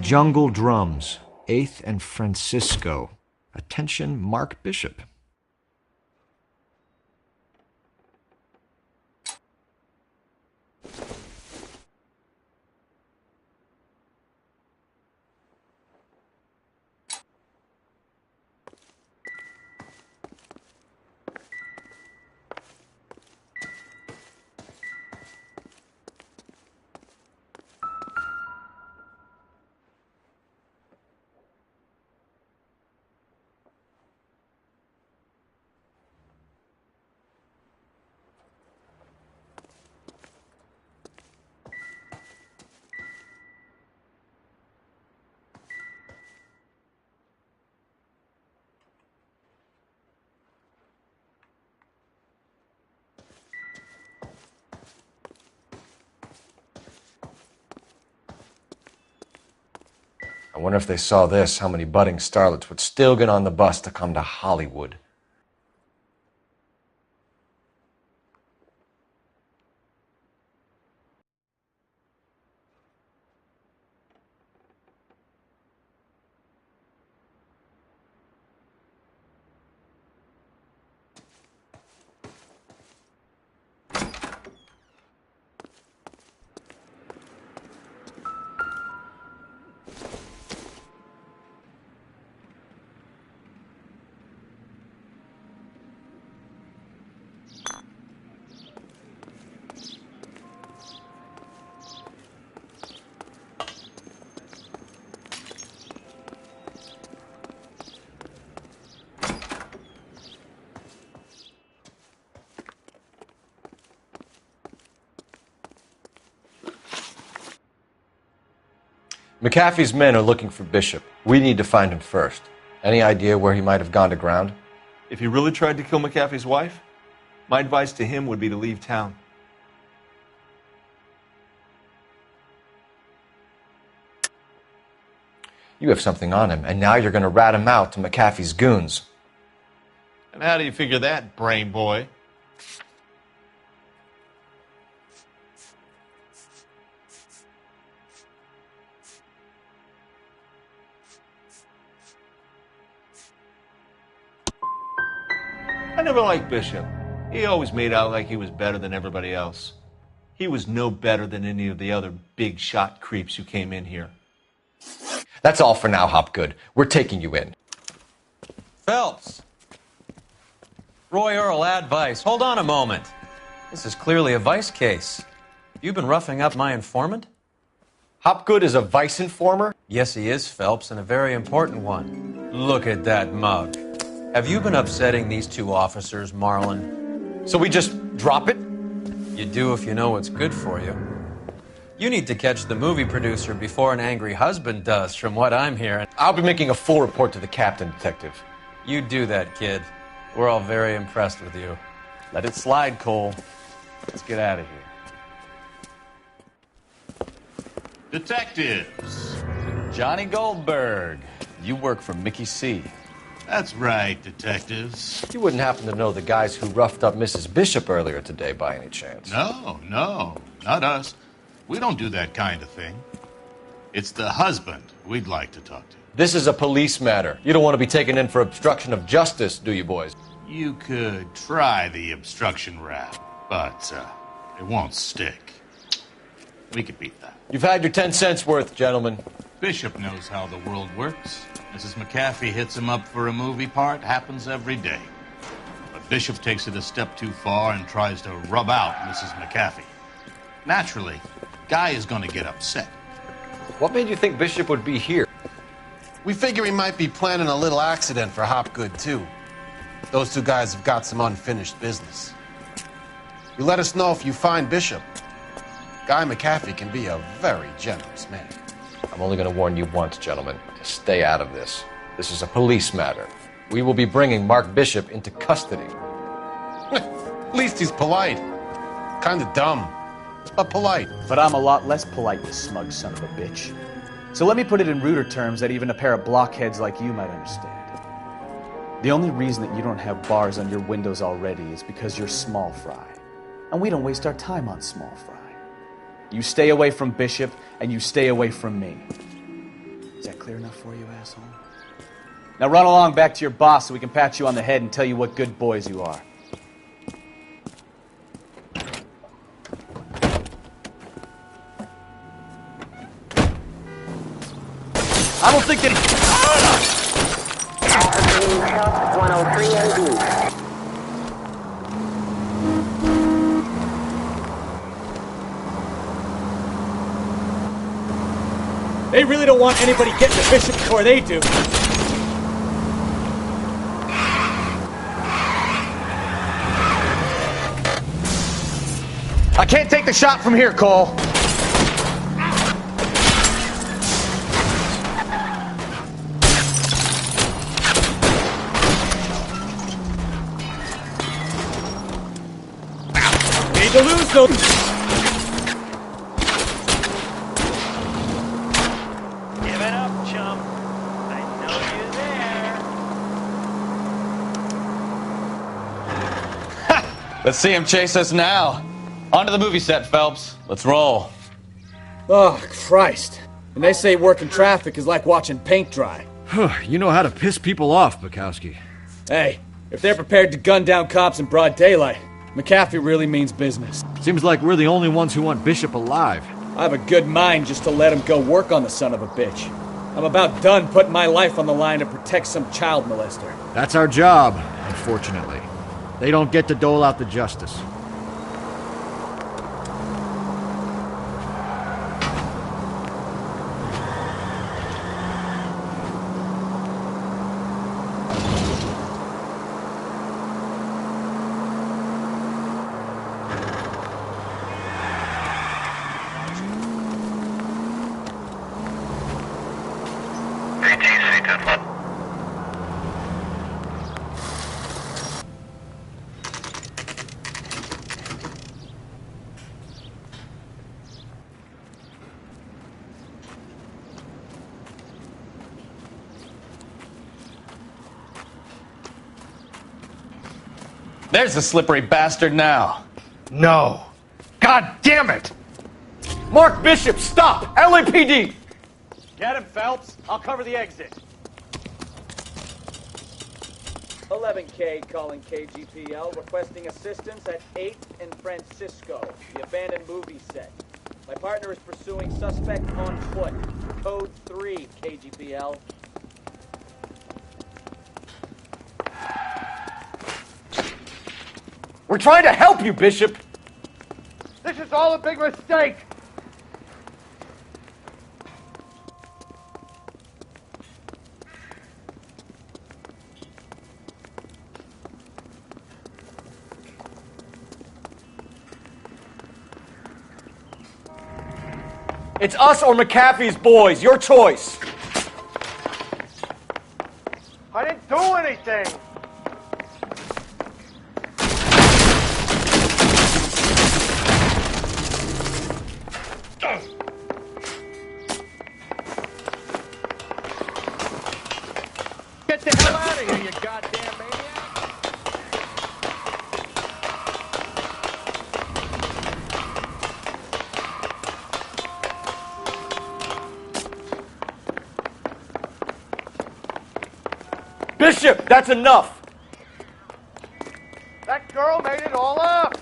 Jungle Drums, 8th and Francisco. Attention, Mark Bishop. I wonder if they saw this, how many budding starlets would still get on the bus to come to Hollywood. McAfee's men are looking for Bishop. We need to find him first. Any idea where he might have gone to ground? If he really tried to kill McAfee's wife, my advice to him would be to leave town. You have something on him, and now you're going to rat him out to McAfee's goons. And how do you figure that, brain boy? I never liked Bishop. He always made out like he was better than everybody else. He was no better than any of the other big shot creeps who came in here. That's all for now, Hopgood. We're taking you in. Phelps! Roy Earl, advice. Hold on a moment. This is clearly a vice case. You've been roughing up my informant? Hopgood is a vice informer? Yes, he is, Phelps, and a very important one. Look at that mug. Have you been upsetting these two officers, Marlin? So we just drop it? You do if you know what's good for you. You need to catch the movie producer before an angry husband does, from what I'm hearing. I'll be making a full report to the captain, Detective. You do that, kid. We're all very impressed with you. Let it slide, Cole. Let's get out of here. Detectives. Johnny Goldberg. You work for Mickey C. That's right, detectives. You wouldn't happen to know the guys who roughed up Mrs. Bishop earlier today by any chance? No, not us. We don't do that kind of thing. It's the husband we'd like to talk to. This is a police matter. You don't want to be taken in for obstruction of justice, do you, boys? You could try the obstruction rap, but it won't stick. We could beat that. You've had your 10 cents worth, gentlemen. Bishop knows how the world works. Mrs. McAfee hits him up for a movie part. Happens every day. But Bishop takes it a step too far and tries to rub out Mrs. McAfee. Naturally, Guy is going to get upset. What made you think Bishop would be here? We figure he might be planning a little accident for Hopgood, too. Those two guys have got some unfinished business. You let us know if you find Bishop. Guy McAfee can be a very generous man. I'm only going to warn you once, gentlemen, to stay out of this. This is a police matter. We will be bringing Mark Bishop into custody. At least he's polite. Kind of dumb, but polite. But I'm a lot less polite, you smug son of a bitch. So let me put it in ruder terms that even a pair of blockheads like you might understand. The only reason that you don't have bars on your windows already is because you're small fry. And we don't waste our time on small fry. You stay away from Bishop, and you stay away from me. Is that clear enough for you, asshole? Now run along back to your boss so we can pat you on the head and tell you what good boys you are. I don't think that he... 103 AD. They really don't want anybody getting to Bishop before they do. I can't take the shot from here, Cole. Need to lose those. Give it up, chump. I know you're there. Let's see him chase us now. Onto the movie set, Phelps. Let's roll. Oh, Christ. And they say working traffic is like watching paint dry. You know how to piss people off, Bukowski. Hey, if they're prepared to gun down cops in broad daylight, McAfee really means business. Seems like we're the only ones who want Bishop alive. I have a good mind just to let him go work on the son of a bitch. I'm about done putting my life on the line to protect some child molester. That's our job, unfortunately. They don't get to dole out the justice. There's the slippery bastard now. No. God damn it! Mark Bishop, stop! LAPD! Get him, Phelps. I'll cover the exit. 11K calling KGPL, requesting assistance at 8th and Francisco, the abandoned movie set. My partner is pursuing suspect on foot. Code 3, KGPL. We're trying to help you, Bishop! This is all a big mistake! It's us or McAfee's boys. Your choice. I didn't do anything! Get the hell out of here, you goddamn maniac! Bishop, that's enough. That girl made it all up!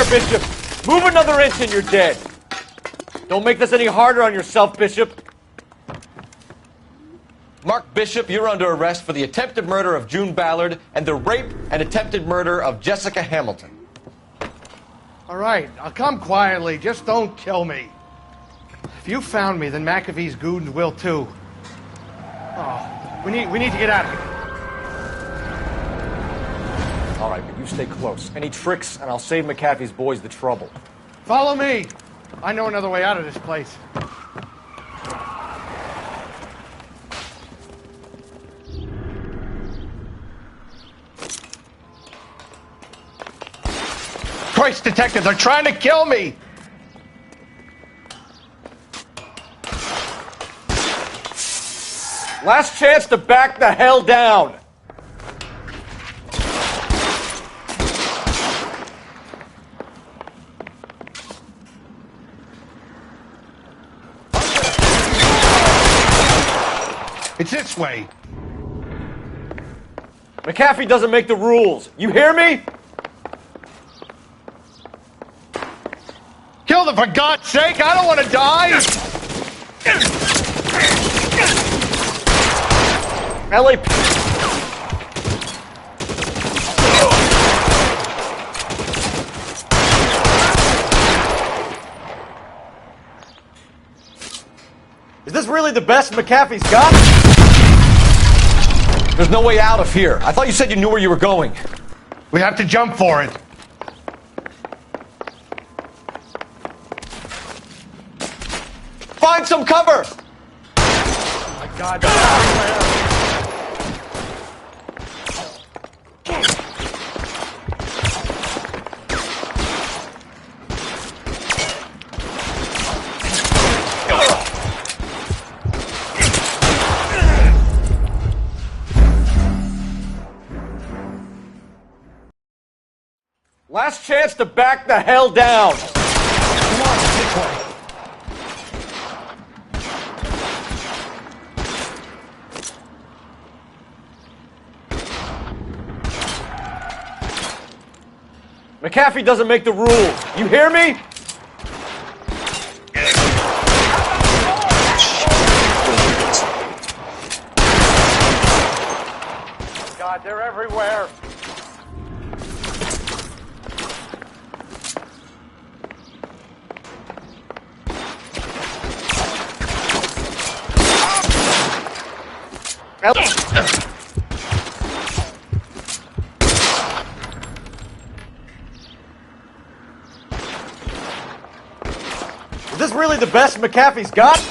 Bishop! Move another inch and you're dead. Don't make this any harder on yourself, Bishop. Mark Bishop, you're under arrest for the attempted murder of June Ballard and the rape and attempted murder of Jessica Hamilton. All right, I'll come quietly. Just don't kill me. If you found me, then McAfee's goons will too. Oh, we need to get out of here. All right, but you stay close. Any tricks, and I'll save McAfee's boys the trouble. Follow me. I know another way out of this place. Christ, detective, they're trying to kill me! Last chance to back the hell down! It's this way. McAfee doesn't make the rules. You hear me? Kill them, for God's sake! I don't want to die! LAP. Is this really the best McAfee's got? There's no way out of here. I thought you said you knew where you were going. We have to jump for it. Find some cover! Oh my God, they're everywhere. Last chance to back the hell down. Come on, this way. McAfee doesn't make the rules. You hear me? God, they're everywhere. really the best McAfee's got?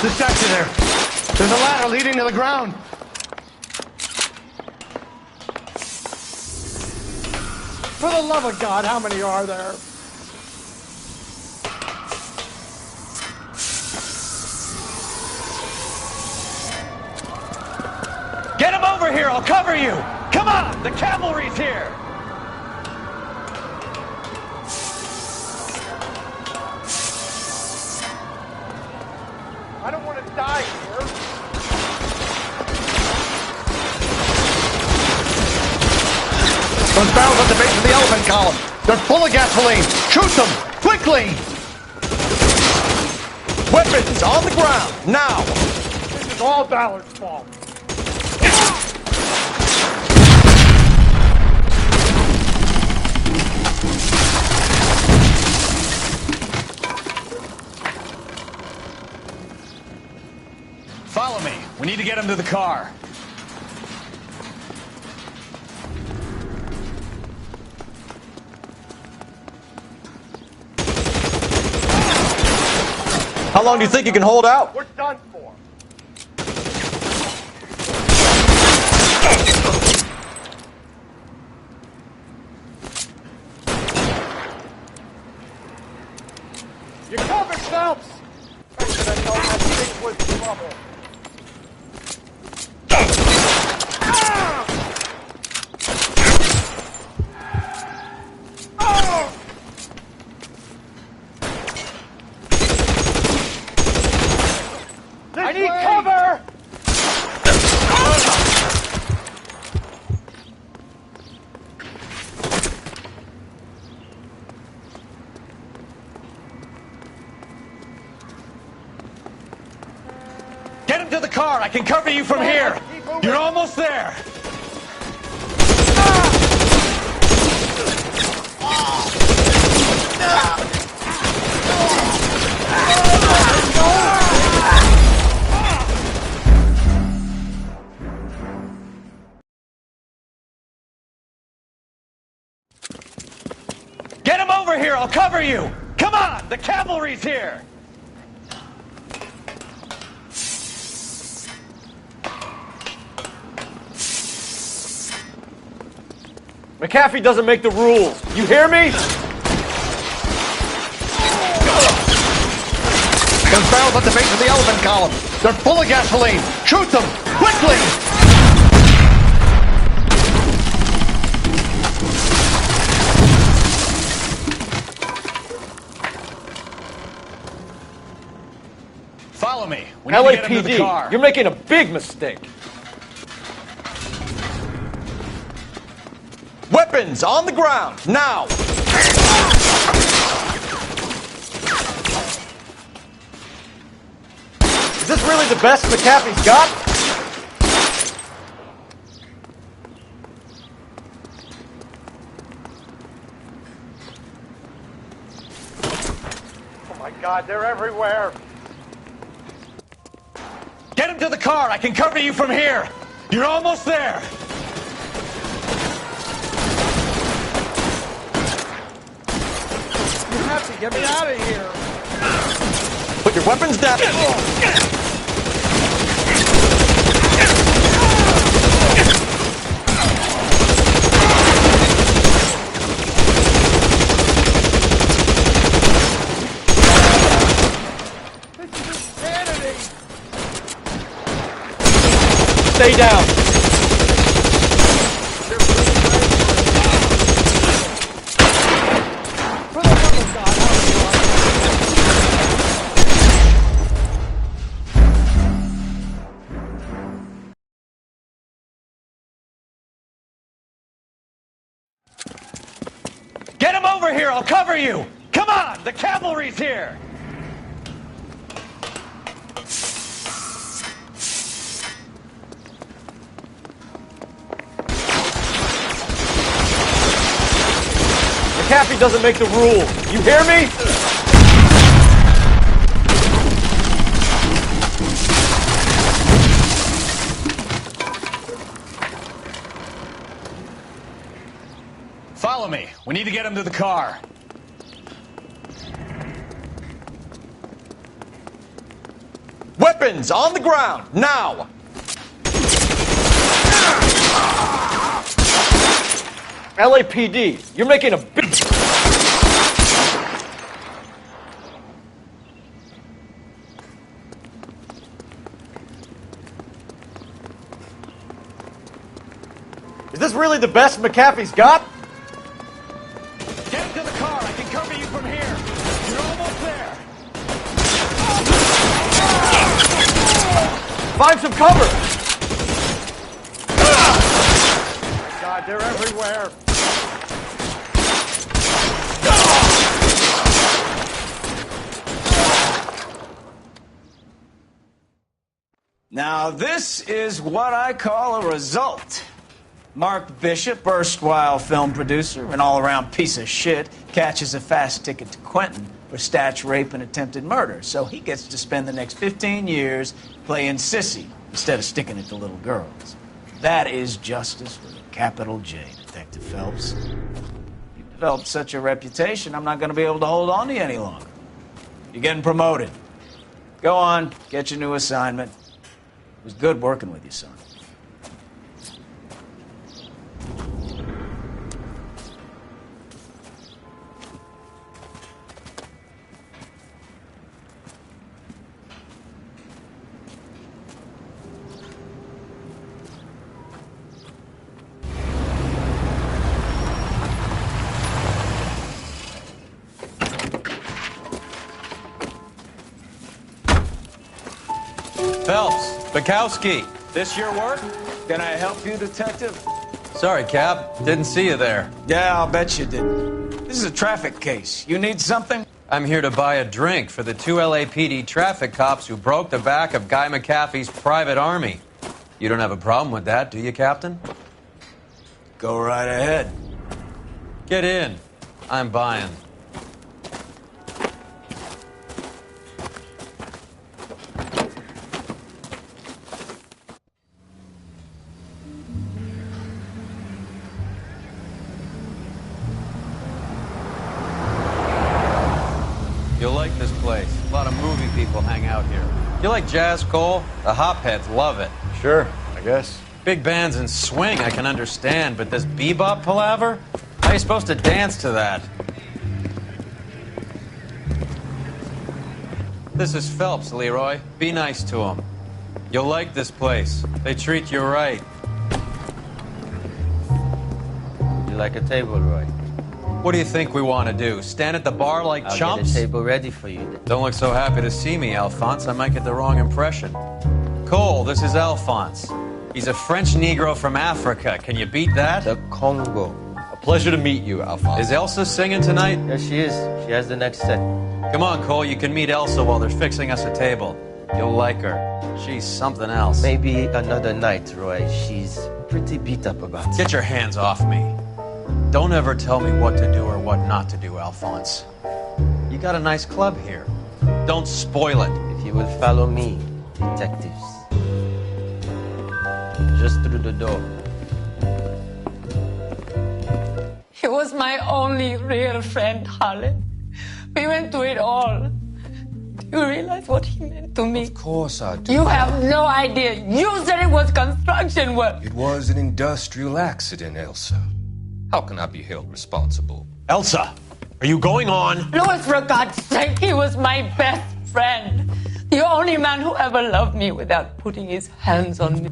Distract you there. There's a ladder leading to the ground. For the love of God, how many are there? Get him over here, I'll cover you! Come on, the cavalry's here! I don't want to die here. Those barrels at the base of the elephant column. They're full of gasoline. Shoot them! Quickly! Weapons on the ground, now! This is all Ballard's fault. Follow me. We need to get him to the car. How long do you think you can hold out? We're done for. You covered, Phelps! I should have known that thing was trouble. I need cover! Get him to the car. I can cover you from here. You're almost there. Get him over here. I'll cover you. Come on. The cavalry's here. McAfee doesn't make the rules. You hear me? Those barrels at the base of the elephant column. They're full of gasoline. Shoot them! Quickly! Follow me. We need to get him to the car. LAPD, you're making a big mistake. Weapons on the ground, now! Is this really the best McAfee's got? Oh my God, they're everywhere. Get him to the car. I can cover you from here. You're almost there. You have to get me out of here. Put your weapons down. This is insanity. Stay down. Get him over here. I'll cover you. Come Come on! The cavalry's here! McAfee doesn't make the rule. You hear me? Follow me. We need to get him to the car. Weapons on the ground, now! LAPD, you're making a big... Is this really the best McAfee's got? Get him to the car. I can cover you from here. You're almost there. Find some cover! God, they're everywhere. Now, this is what I call a result. Mark Bishop, erstwhile film producer, an all-around piece of shit, catches a fast ticket to Quentin for statch, rape, and attempted murder. So he gets to spend the next 15 years playing sissy instead of sticking it to little girls. That is justice with a capital J, Detective Phelps. You've developed such a reputation, I'm not going to be able to hold on to you any longer. You're getting promoted. Go on, get your new assignment. It was good working with you, son. Phelps, Bukowski, this your work? Can I help you, Detective? Sorry, Cap. Didn't see you there. Yeah, I'll bet you didn't. This is a traffic case. You need something? I'm here to buy a drink for the 2 LAPD traffic cops who broke the back of Guy McAfee's private army. You don't have a problem with that, do you, Captain? Go right ahead. Get in. I'm buying. You'll like this place. A lot of movie people hang out here. You like jazz, Cole? The hopheads love it. Sure, I guess. Big bands and swing I can understand, but this bebop palaver? How are you supposed to dance to that? This is Phelps, Leroy. Be nice to him. You'll like this place. They treat you right. You like a table, Roy? What do you think we want to do? Stand at the bar like I'll chumps? get a table ready for you. Don't look so happy to see me, Alphonse. I might get the wrong impression. Cole, this is Alphonse. He's a French Negro from Africa. Can you beat that? The Congo. A pleasure to meet you, Alphonse. Is Elsa singing tonight? Yes, she is. She has the next set. Come on, Cole. You can meet Elsa while they're fixing us a table. You'll like her. She's something else. Maybe another night, Roy. She's pretty beat up about it. Get your hands off me. Don't ever tell me what to do or what not to do, Alphonse. You got a nice club here. Don't spoil it. If you will follow me, detectives. Just through the door. He was my only real friend, Harlan. We went through it all. Do you realize what he meant to me? Of course I do. You have no idea. You said it was construction work. It was an industrial accident, Elsa. How can I be held responsible? Elsa, are you going on? Louis, for God's sake, he was my best friend. The only man who ever loved me without putting his hands on me.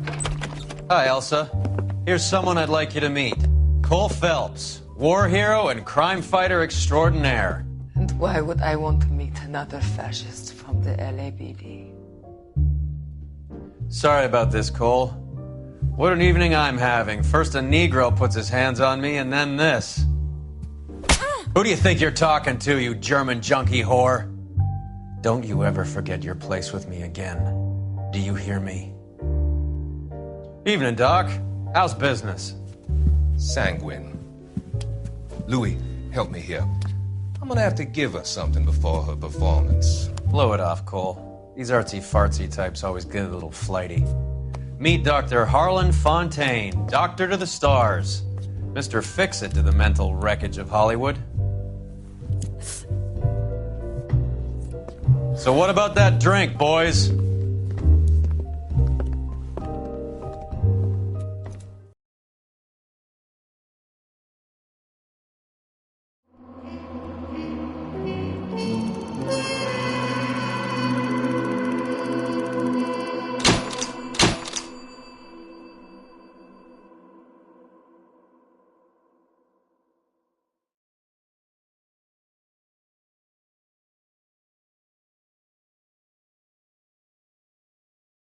Hi, Elsa. Here's someone I'd like you to meet. Cole Phelps, war hero and crime fighter extraordinaire. And why would I want to meet another fascist from the LAPD? Sorry about this, Cole. What an evening I'm having. First a Negro puts his hands on me, and then this. Who do you think you're talking to, you German junkie whore? Don't you ever forget your place with me again. Do you hear me? Evening, Doc. How's business? Sanguine. Louis, help me here. I'm gonna have to give her something before her performance. Blow it off, Cole. These artsy-fartsy types always get a little flighty. Meet Dr. Harlan Fontaine, doctor to the stars. Mr. Fix-It to the mental wreckage of Hollywood. So what about that drink, boys?